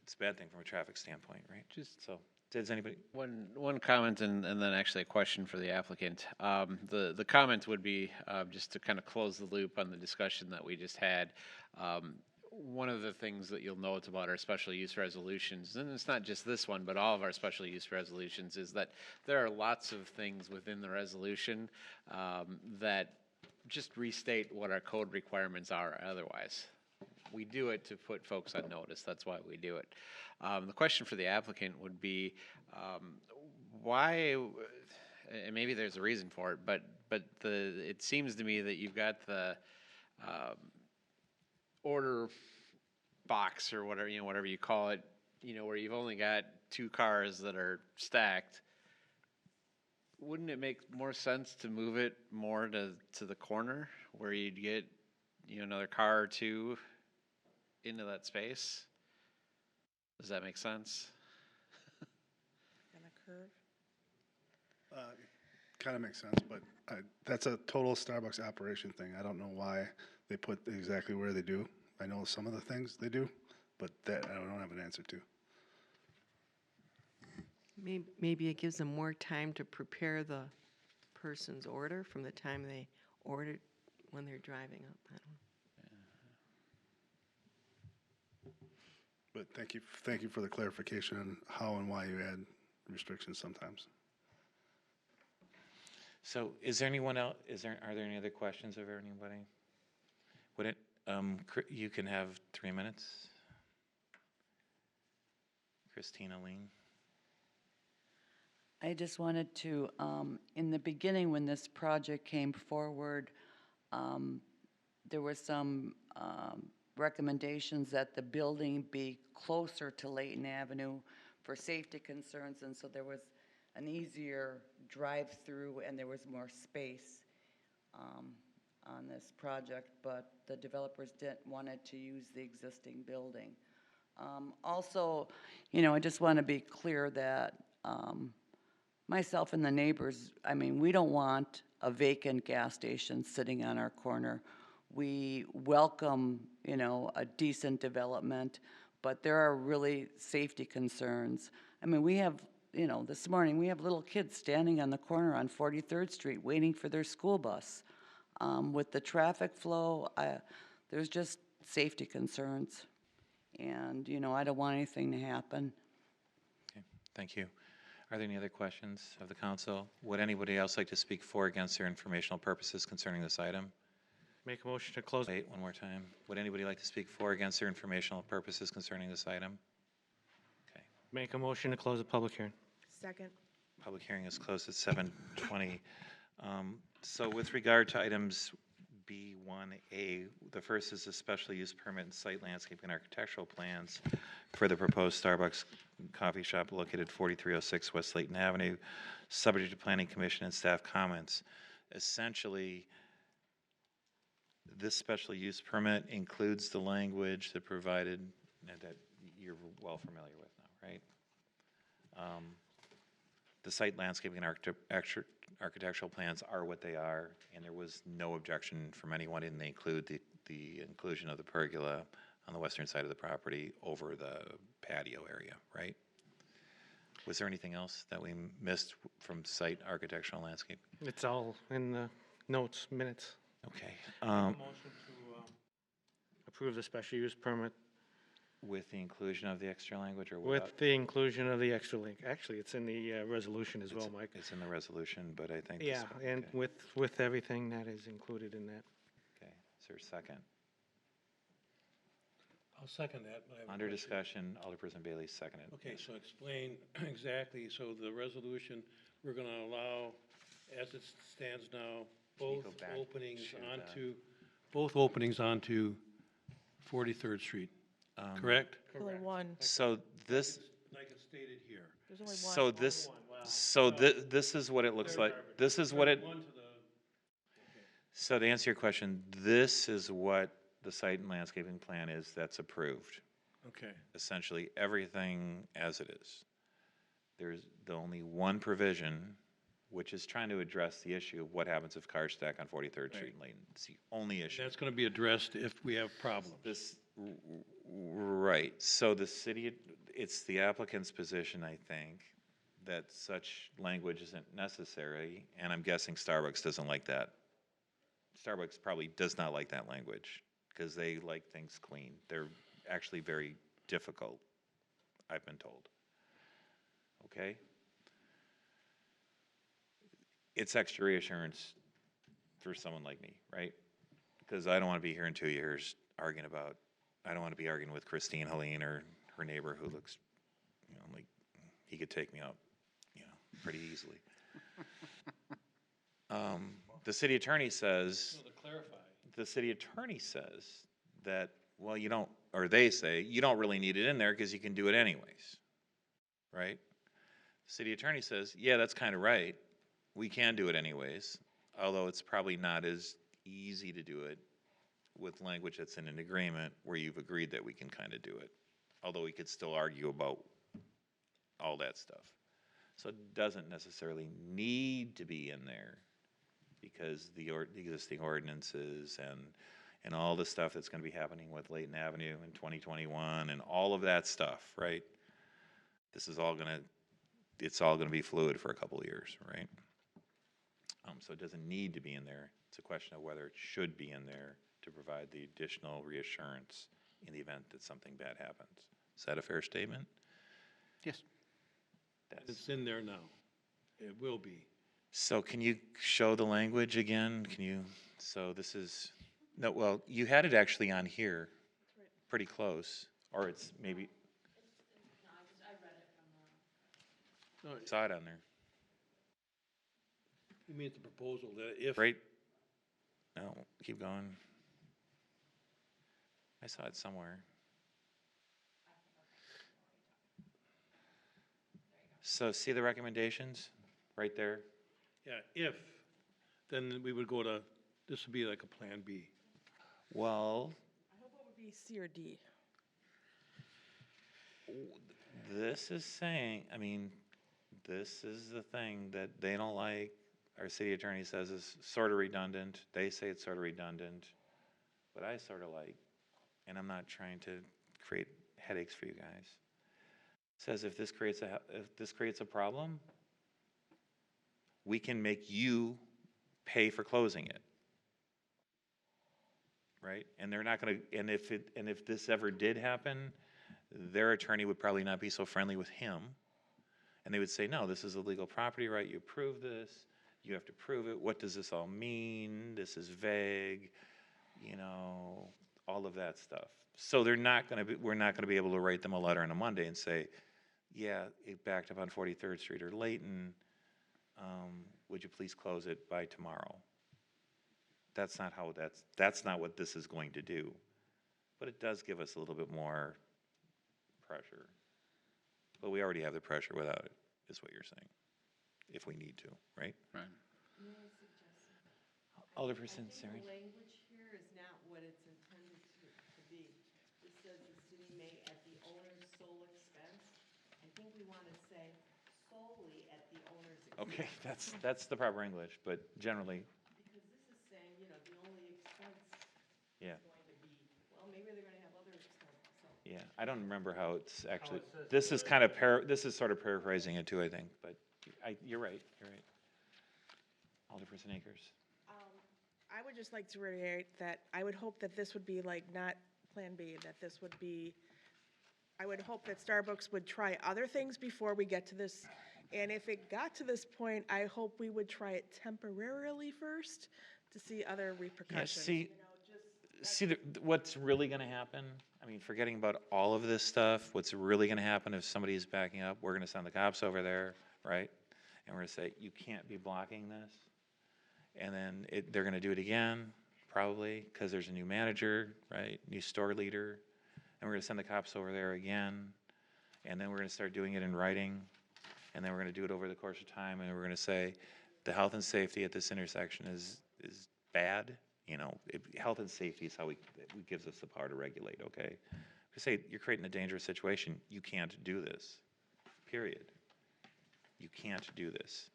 it's a bad thing from a traffic standpoint, right? So, does anybody? One comment and then actually a question for the applicant. The comment would be, just to kind of close the loop on the discussion that we just had. One of the things that you'll note about our special use resolutions, and it's not just this one, but all of our special use resolutions, is that there are lots of things within the resolution that just restate what our code requirements are otherwise. We do it to put folks on notice. That's why we do it. The question for the applicant would be, why, and maybe there's a reason for it, but it seems to me that you've got the order box or whatever, whatever you call it, where you've only got 2 cars that are stacked. Wouldn't it make more sense to move it more to the corner where you'd get, another car or 2 into that space? Does that make sense? On a curve. Kind of makes sense, but that's a total Starbucks operation thing. I don't know why they put exactly where they do. I know some of the things they do, but that I don't have an answer to. Maybe it gives them more time to prepare the person's order from the time they ordered when they're driving up. I don't know. But thank you for the clarification on how and why you add restrictions sometimes. So, is there anyone else? Are there any other questions of anybody? Would it? You can have 3 minutes. Christina Lean. I just wanted to, in the beginning when this project came forward, there were some recommendations that the building be closer to Layton Avenue for safety concerns, and so there was an easier drive-through and there was more space on this project, but the developers wanted to use the existing building. Also, I just want to be clear that myself and the neighbors, I mean, we don't want a vacant gas station sitting on our corner. We welcome, a decent development, but there are really safety concerns. I mean, we have, this morning we have little kids standing on the corner on 43rd Street waiting for their school bus. With the traffic flow, there's just safety concerns. And, I don't want anything to happen. Okay, thank you. Are there any other questions of the council? Would anybody else like to speak for or against their informational purposes concerning this item? Make a motion to close. Wait, one more time. Would anybody like to speak for or against their informational purposes concerning this item? Okay. Make a motion to close the public hearing. Second. Public hearing is closed at 7:20. So with regard to items B1A, the first is a special use permit and site landscape and architectural plans for the proposed Starbucks coffee shop located 4306 West Layton Avenue, subject to Planning Commission and staff comments. Essentially, this special use permit includes the language that provided, that you're well familiar with now, right? The site landscaping and architectural plans are what they are, and there was no objection from anyone, and they include the inclusion of the pergola on the western side of the property over the patio area, right? Was there anything else that we missed from site architectural landscape? It's all in the notes, minutes. Okay. Motion to approve the special use permit With the inclusion of the extra language or without? with the inclusion of the extra link. Actually, it's in the resolution as well, Mike. It's in the resolution, but I think. Yeah, and okay. with everything that is included in that. Okay, is there a second? I'll second that. But I have a Under question. discussion, Alderperson Bailey seconded. Okay, so explain exactly, so the resolution, we're gonna allow, as it stands now, Can you both go back openings to the- both openings onto 43rd Street, correct? There's only one. So this, Like it's stated here. There's only one. so this, this is what it looks like. This is what it, One to the, so to answer your question, this is what the site and landscaping plan is that's approved. okay, Essentially, everything as it is. There's the only one provision, which is trying to address the issue of what happens if cars stack on 43rd Street and Layton. It's the only issue. that's gonna be addressed if we have problems. This, right, so the city, it's the applicant's position, I think, that such language isn't necessary, and I'm guessing Starbucks doesn't like that. Starbucks probably does not like that language, because they like things clean. They're actually very difficult, I've been told. Okay? It's extra reassurance for someone like me, right? Because I don't want to be here in 2 years arguing about, I don't want to be arguing with Christine Helene or her neighbor who looks, like he could take me out, pretty easily. The city attorney says, To clarify, the city attorney says that, well, you don't, or they say, you don't really need it in there because you can do it anyways, right? The city attorney says, yeah, that's kind of right. We can do it anyways, although it's probably not as easy to do it with language that's in an agreement where you've agreed that we can kind of do it, although we could still argue about all that stuff. So it doesn't necessarily need to be in there because the existing ordinances and all the stuff that's going to be happening with Layton Avenue in 2021 and all of that stuff, right? This is all it's all going to be fluid for a couple of years, right? So it doesn't need to be in there. It's a question of whether it should be in there to provide the additional reassurance in the event that something bad happens. Is that a fair statement? Yes. it's in there now. It will be. So can you show the language again? So this is, no, well, you had it actually on here, pretty close, or it's maybe. No, Saw it on there. you mean the proposal that if. Right? No, keep going. I saw it somewhere. So see the recommendations right there? Yeah, if, then we would go to, this would be like a Plan B. Well, I hope it would be C or D. this is saying, this is the thing that they don't like. Our city attorney says is sort of redundant. They say it's sort of redundant. But I sort of like, and I'm not trying to create headaches for you guys. Says if this creates a problem, we can make you pay for closing it. Right? And they're not going to, and if this ever did happen, their attorney would probably not be so friendly with him. And they would say, no, this is a legal property right. You approve this. You have to prove it. What does this all mean? This is vague. All of that stuff. So we're not going to be able to write them a letter on a Monday and say, yeah, it backed up on 43rd Street or Layton. Would you please close it by tomorrow? That's not what this is going to do. But it does give us a little bit more pressure. But we already have the pressure without it, is what you're saying, if we need to, right? Right. Alderperson Sari. The language here is not what it's intended to be. It says the city may at the owner's sole expense. I think we want to say solely at the owner's expense. Okay, that's the proper English, but generally, Because this is saying, the only expense yeah. is going to be, well, maybe they're going to have other expenses, so. Yeah, I don't remember how it's actually, this is kind of, this is sort of paraphrasing it too, I think, but you're right, you're right. Alderperson Akers. I would just like to reiterate that I would hope that this would be like not Plan B, that this would be, I would hope that Starbucks would try other things before we get to this. And if it got to this point, I hope we would try it temporarily first to see other Yeah, repercussions. what's really gonna happen, I mean, forgetting about all of this stuff, what's really gonna happen if somebody is backing up, we're gonna send the cops over there, right? And we're gonna say, you can't be blocking this. And then they're gonna do it again, probably, because there's a new manager, right, new store leader. And we're gonna send the cops over there again, and then we're gonna start doing it in writing, and then we're gonna do it over the course of time, and we're gonna say, the health and safety at this intersection is bad. You know, health and safety is how it gives us the power to regulate, okay? To say, you're creating a dangerous situation, you can't do this, period. You can't do this.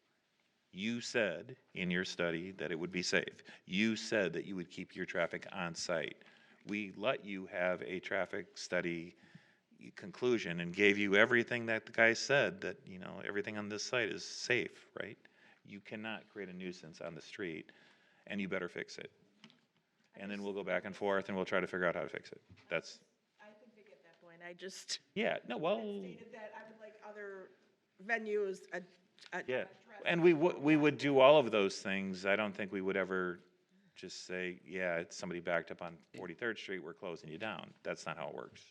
You said in your study that it would be safe. You said that you would keep your traffic on site. We let you have a traffic study conclusion and gave you everything that the guy said, that, you know, everything on this site is safe, right? You cannot create a nuisance on the street, and you better fix it. And then we'll go back and forth, and we'll try to figure out how to fix it. That's, I think they get that point. I just yeah, no, well, stated that I would like other venues yeah. And we would do all of those things. I don't think we would ever just say, yeah, it's somebody backed up on 43rd Street, we're closing you down. That's not how it works.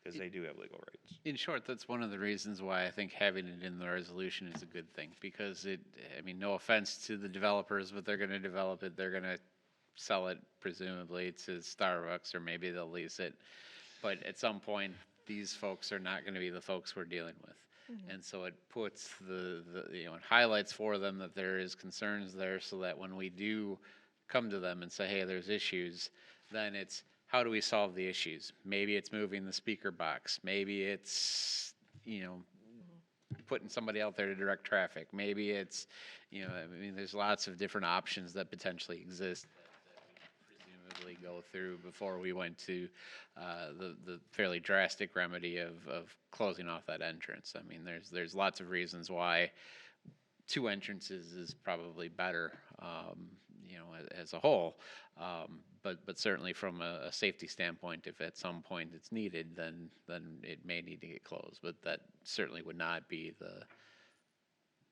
Because they do have legal rights. In short, that's one of the reasons why I think having it in the resolution is a good thing, because I mean, no offense to the developers, but they're gonna develop it, they're gonna sell it presumably to Starbucks, or maybe they'll lease it. But at some point, these folks are not gonna be the folks we're dealing with. And so it puts it highlights for them that there is concerns there, so that when we do come to them and say, hey, there's issues, then it's, how do we solve the issues? Maybe it's moving the speaker box. Maybe it's, putting somebody out there to direct traffic. Maybe it's, I mean, there's lots of different options that potentially exist that we presumably go through before we went to the fairly drastic remedy of closing off that entrance. I mean, there's lots of reasons why 2 entrances is probably better, as a whole. But certainly from a safety standpoint, if at some point it's needed, then it may need to get closed. But that certainly would not be the.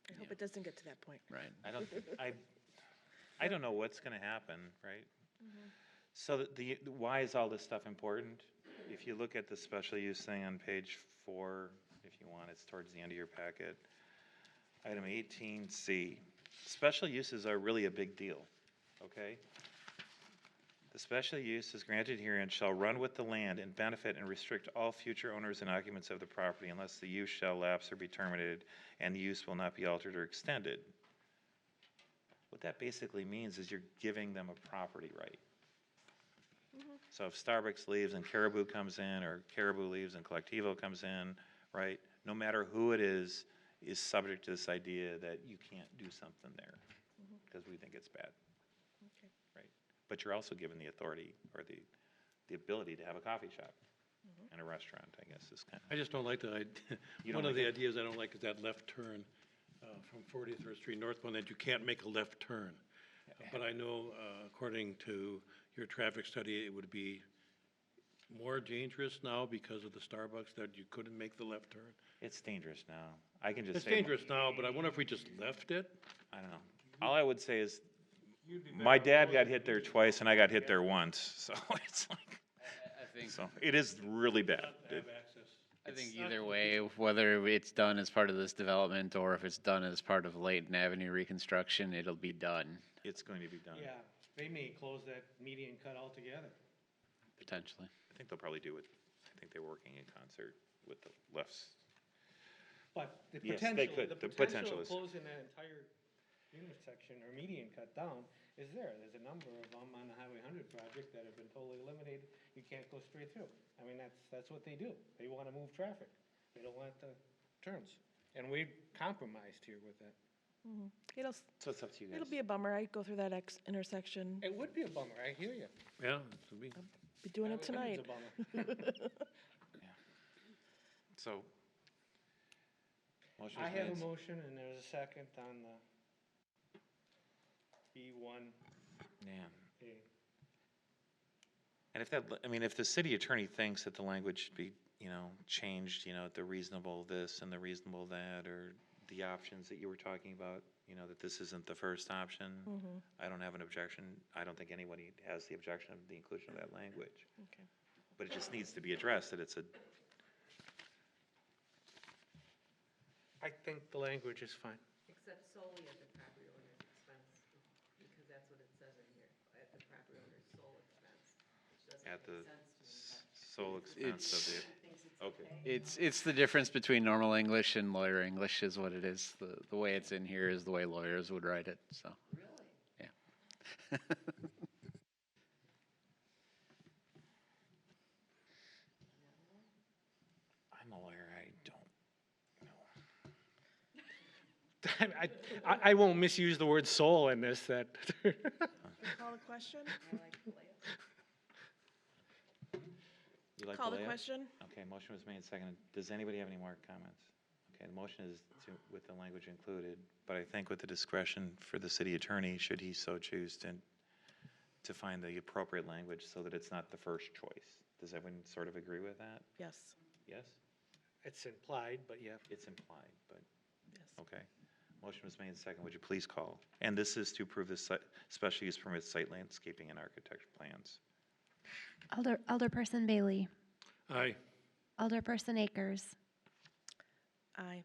I hope it doesn't get to that point. Right. I don't know what's going to happen, right? So why is all this stuff important? If you look at the special use thing on page 4, if you want, it's towards the end of your packet. Item 18C. Special uses are really a big deal, okay? The special use is granted herein shall run with the land and benefit and restrict all future owners and occupants of the property unless the use shall lapse or be terminated and the use will not be altered or extended. What that basically means is you're giving them a property right. So if Starbucks leaves and Caribou comes in, or Caribou leaves and Collectivo comes in, right, no matter who it is subject to this idea that you can't do something there because we think it's bad. Right? But you're also given the authority or the ability to have a coffee shop and a restaurant, I guess, is kind of. I just don't like the You one don't of the like it? ideas I don't like is that left turn from 43rd Street northbound, that you can't make a left turn. But I know, according to your traffic study, it would be more dangerous now because of the Starbucks that you couldn't make the left turn. It's dangerous now. I can just It's say. dangerous now, but I wonder if we just left it? I don't know. All I would say is, my dad got hit there twice and I got hit there once, so it's like, I think. so it is really bad. I think either way, whether it's done as part of this development or if it's done as part of Layton Avenue reconstruction, it'll be done, It's going to be done. Yeah, they may close that median cut altogether. potentially. I think they'll probably do it. I think they're working in concert with the lefts. But the Yes, they potential, could. the The potential potential of is- closing that entire intersection or median cut down is there. There's a number of them on the Highway 100 project that have been totally eliminated. You can't go straight through. I mean, that's what they do. They want to move traffic. They don't want the turns. And we compromised here with that. It'll, So it's up to you guys. it'll be a bummer. I go through that intersection. It would be a bummer, I hear you. Yeah, it would be. Be doing I it would think tonight. it's a bummer. So. Motion I was have made. a motion and there's a second on the B1 Yeah. Okay. And if that, I mean, if the city attorney thinks that the language should be, changed, the reasonable this and the reasonable that, or the options that you were talking about, that this isn't the first option, I don't have an objection. I don't think anybody has the objection of the inclusion of that language. Okay. But it just needs to be addressed, that it's a, I think the language is fine. Except solely at the property owner's expense, because that's what it says in here, at the property owner's sole expense, which doesn't at the make sense to me, sole expense of the, okay. It's the difference between normal English and lawyer English is what it is. The way it's in here is the way lawyers would write it, so. Really? Yeah. I'm a lawyer, I don't know. I won't misuse the word soul in this, that. Call the question? You like Call the layout? question? Okay, motion was made and seconded. Does anybody have any more comments? Okay, the motion is to, with the language included, but I think with the discretion for the city attorney, should he so choose to find the appropriate language so that it's not the first choice. Does everyone sort of agree with that? Yes. Yes? It's implied, but yeah. It's implied, but, Yes. okay. Motion was made and seconded. Would you please call? And this is to approve the special use permit site landscaping and architecture plans. Alderperson Bailey. Aye. Alderperson Akers. Aye.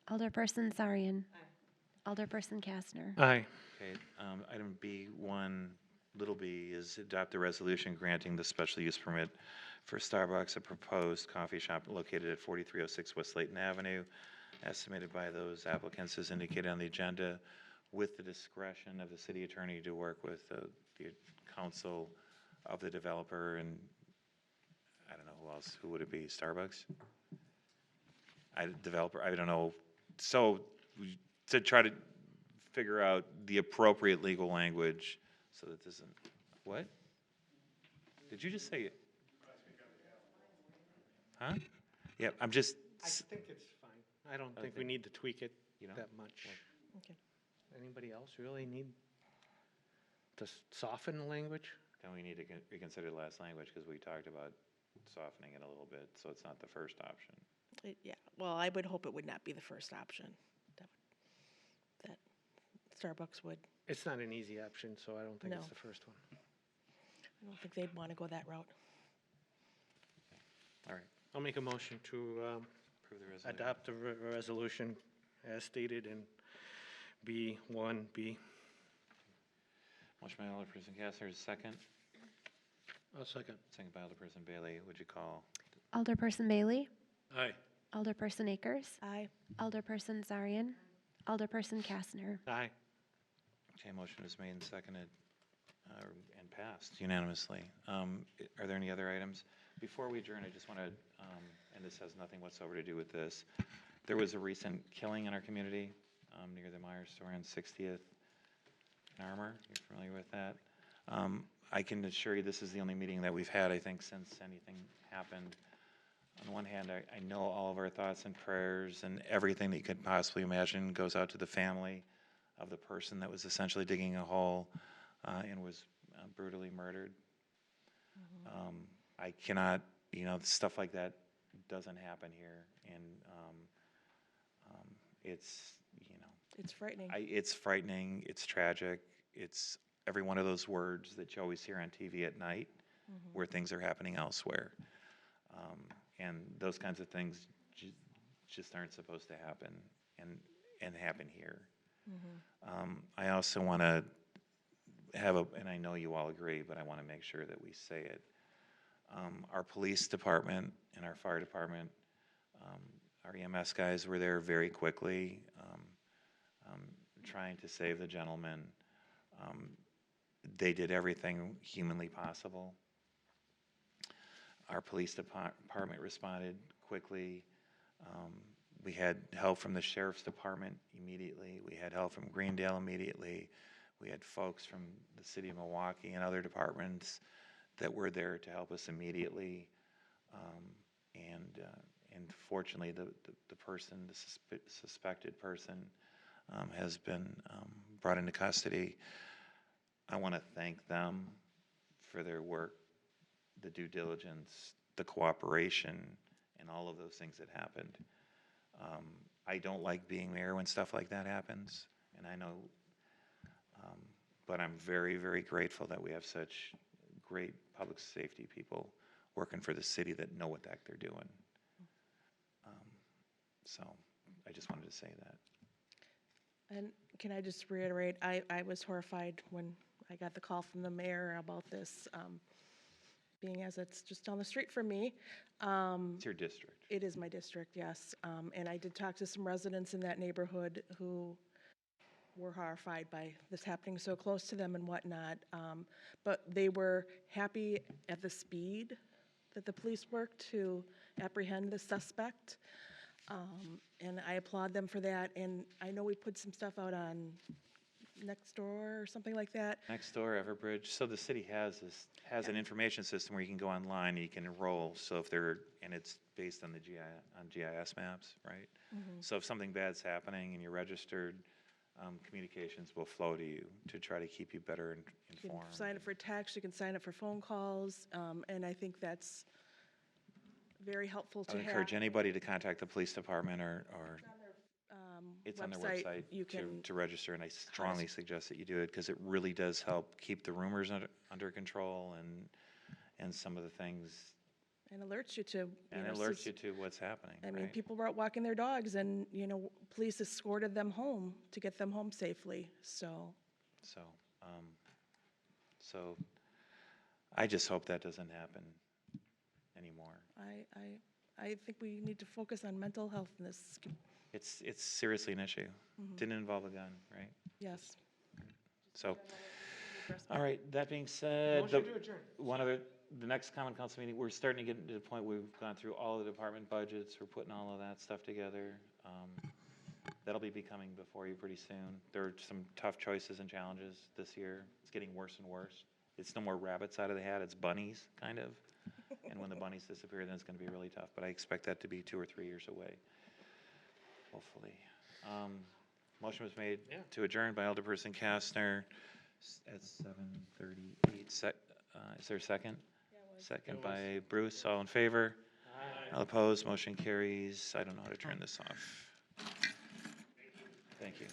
Alderperson Sarian. Alderperson Kastner. Aye. Okay, item B1, little b, is adopt a resolution granting the special use permit for Starbucks, a proposed coffee shop located at 4306 West Layton Avenue, as submitted by those applicants as indicated on the agenda, with the discretion of the city attorney to work with the council of the developer and, I don't know who else, who would it be, Starbucks? Developer, I don't know. So to try to figure out the appropriate legal language so that this isn't, what? Did you just say it? Huh? Yeah, I'm just, I think it's fine. I don't I think we think- need to tweak it you know, that much. Okay. Anybody else really need to soften the language? then we need to reconsider the last language because we talked about softening it a little bit, so it's not the first option. Yeah, well, I would hope it would not be the first option. That Starbucks would, It's not an easy option, so I don't think it's No. the first one. I don't think they'd want to go that route. All right, I'll make a motion to approve the resolution. adopt the resolution as stated in B1B. Motion by Alderperson Kastner, second. I'll second. Second by Alderperson Bailey. Would you call? Alderperson Bailey. Aye. Alderperson Akers. Aye. Alderperson Sarian. Alderperson Kastner. Aye. Okay, motion is made and seconded and passed unanimously. Are there any other items? Before we adjourn, I just want to, and this has nothing whatsoever to do with this, there was a recent killing in our community near the Myers store on 60th and Armour. You're familiar with that? I can assure you this is the only meeting that we've had, I think, since anything happened. On one hand, I know all of our thoughts and prayers and everything that you could possibly imagine goes out to the family of the person that was essentially digging a hole and was brutally murdered. I cannot, stuff like that doesn't happen here, and it's, It's frightening. it's frightening, it's tragic, it's every one of those words that you always hear on TV at night where things are happening elsewhere. And those kinds of things just aren't supposed to happen and happen here. I also want to have and I know you all agree, but I want to make sure that we say it. Our police department and our fire department, our EMS guys were there very quickly, trying to save the gentleman. They did everything humanly possible. Our police department responded quickly. We had help from the sheriff's department immediately. We had help from Greendale immediately. We had folks from the city of Milwaukee and other departments that were there to help us immediately. And fortunately, the person, the suspected person, has been brought into custody. I want to thank them for their work, the due diligence, the cooperation, and all of those things that happened. I don't like being mayor when stuff like that happens, and I know, but I'm very, very grateful that we have such great public safety people working for the city that know what the heck they're doing. So I just wanted to say that. And can I just reiterate, I was horrified when I got the call from the mayor about this, being as it's just down the street from me. It's your district. It is my district, yes. And I did talk to some residents in that neighborhood who were horrified by this happening so close to them and whatnot. But they were happy at the speed that the police worked to apprehend the suspect. And I applaud them for that. And I know we put some stuff out on Nextdoor or something like that. Nextdoor, Everbridge, so the city has an information system where you can go online and you can enroll, so if and it's based on the GIS maps, right? So if something bad's happening and you're registered, communications will flow to you to try to keep you better You can informed. sign up for text, you can sign up for phone calls, and I think that's very helpful I to would have. encourage anybody to contact the police department or it's on their website You can, to register, and I strongly suggest that you do it, because it really does help keep the rumors under control and some of the things, and alerts you to. and it alerts you to what's happening, I mean, right? people were out walking their dogs and, police escorted them home to get them home safely, so. So I just hope that doesn't happen anymore. I think we need to focus on mental health in this, It's seriously an issue. Didn't involve a gun, right? yes. So, all right, that being said, Motion to adjourn. the next common council meeting, we're starting to get to the point where we've gone through all the department budgets, we're putting all of that stuff together. That'll be coming before you pretty soon. There are some tough choices and challenges this year. It's getting worse and worse. It's no more rabbits out of the hat, it's bunnies, kind of. And when the bunnies disappear, then it's gonna be really tough, but I expect that to be 2 or 3 years away, hopefully. Motion was made to adjourn by Alderperson Kastner at 7:38. Is there a second? Second by Bruce. All in favor? All opposed? Motion carries. I don't know how to turn this off. Thank you.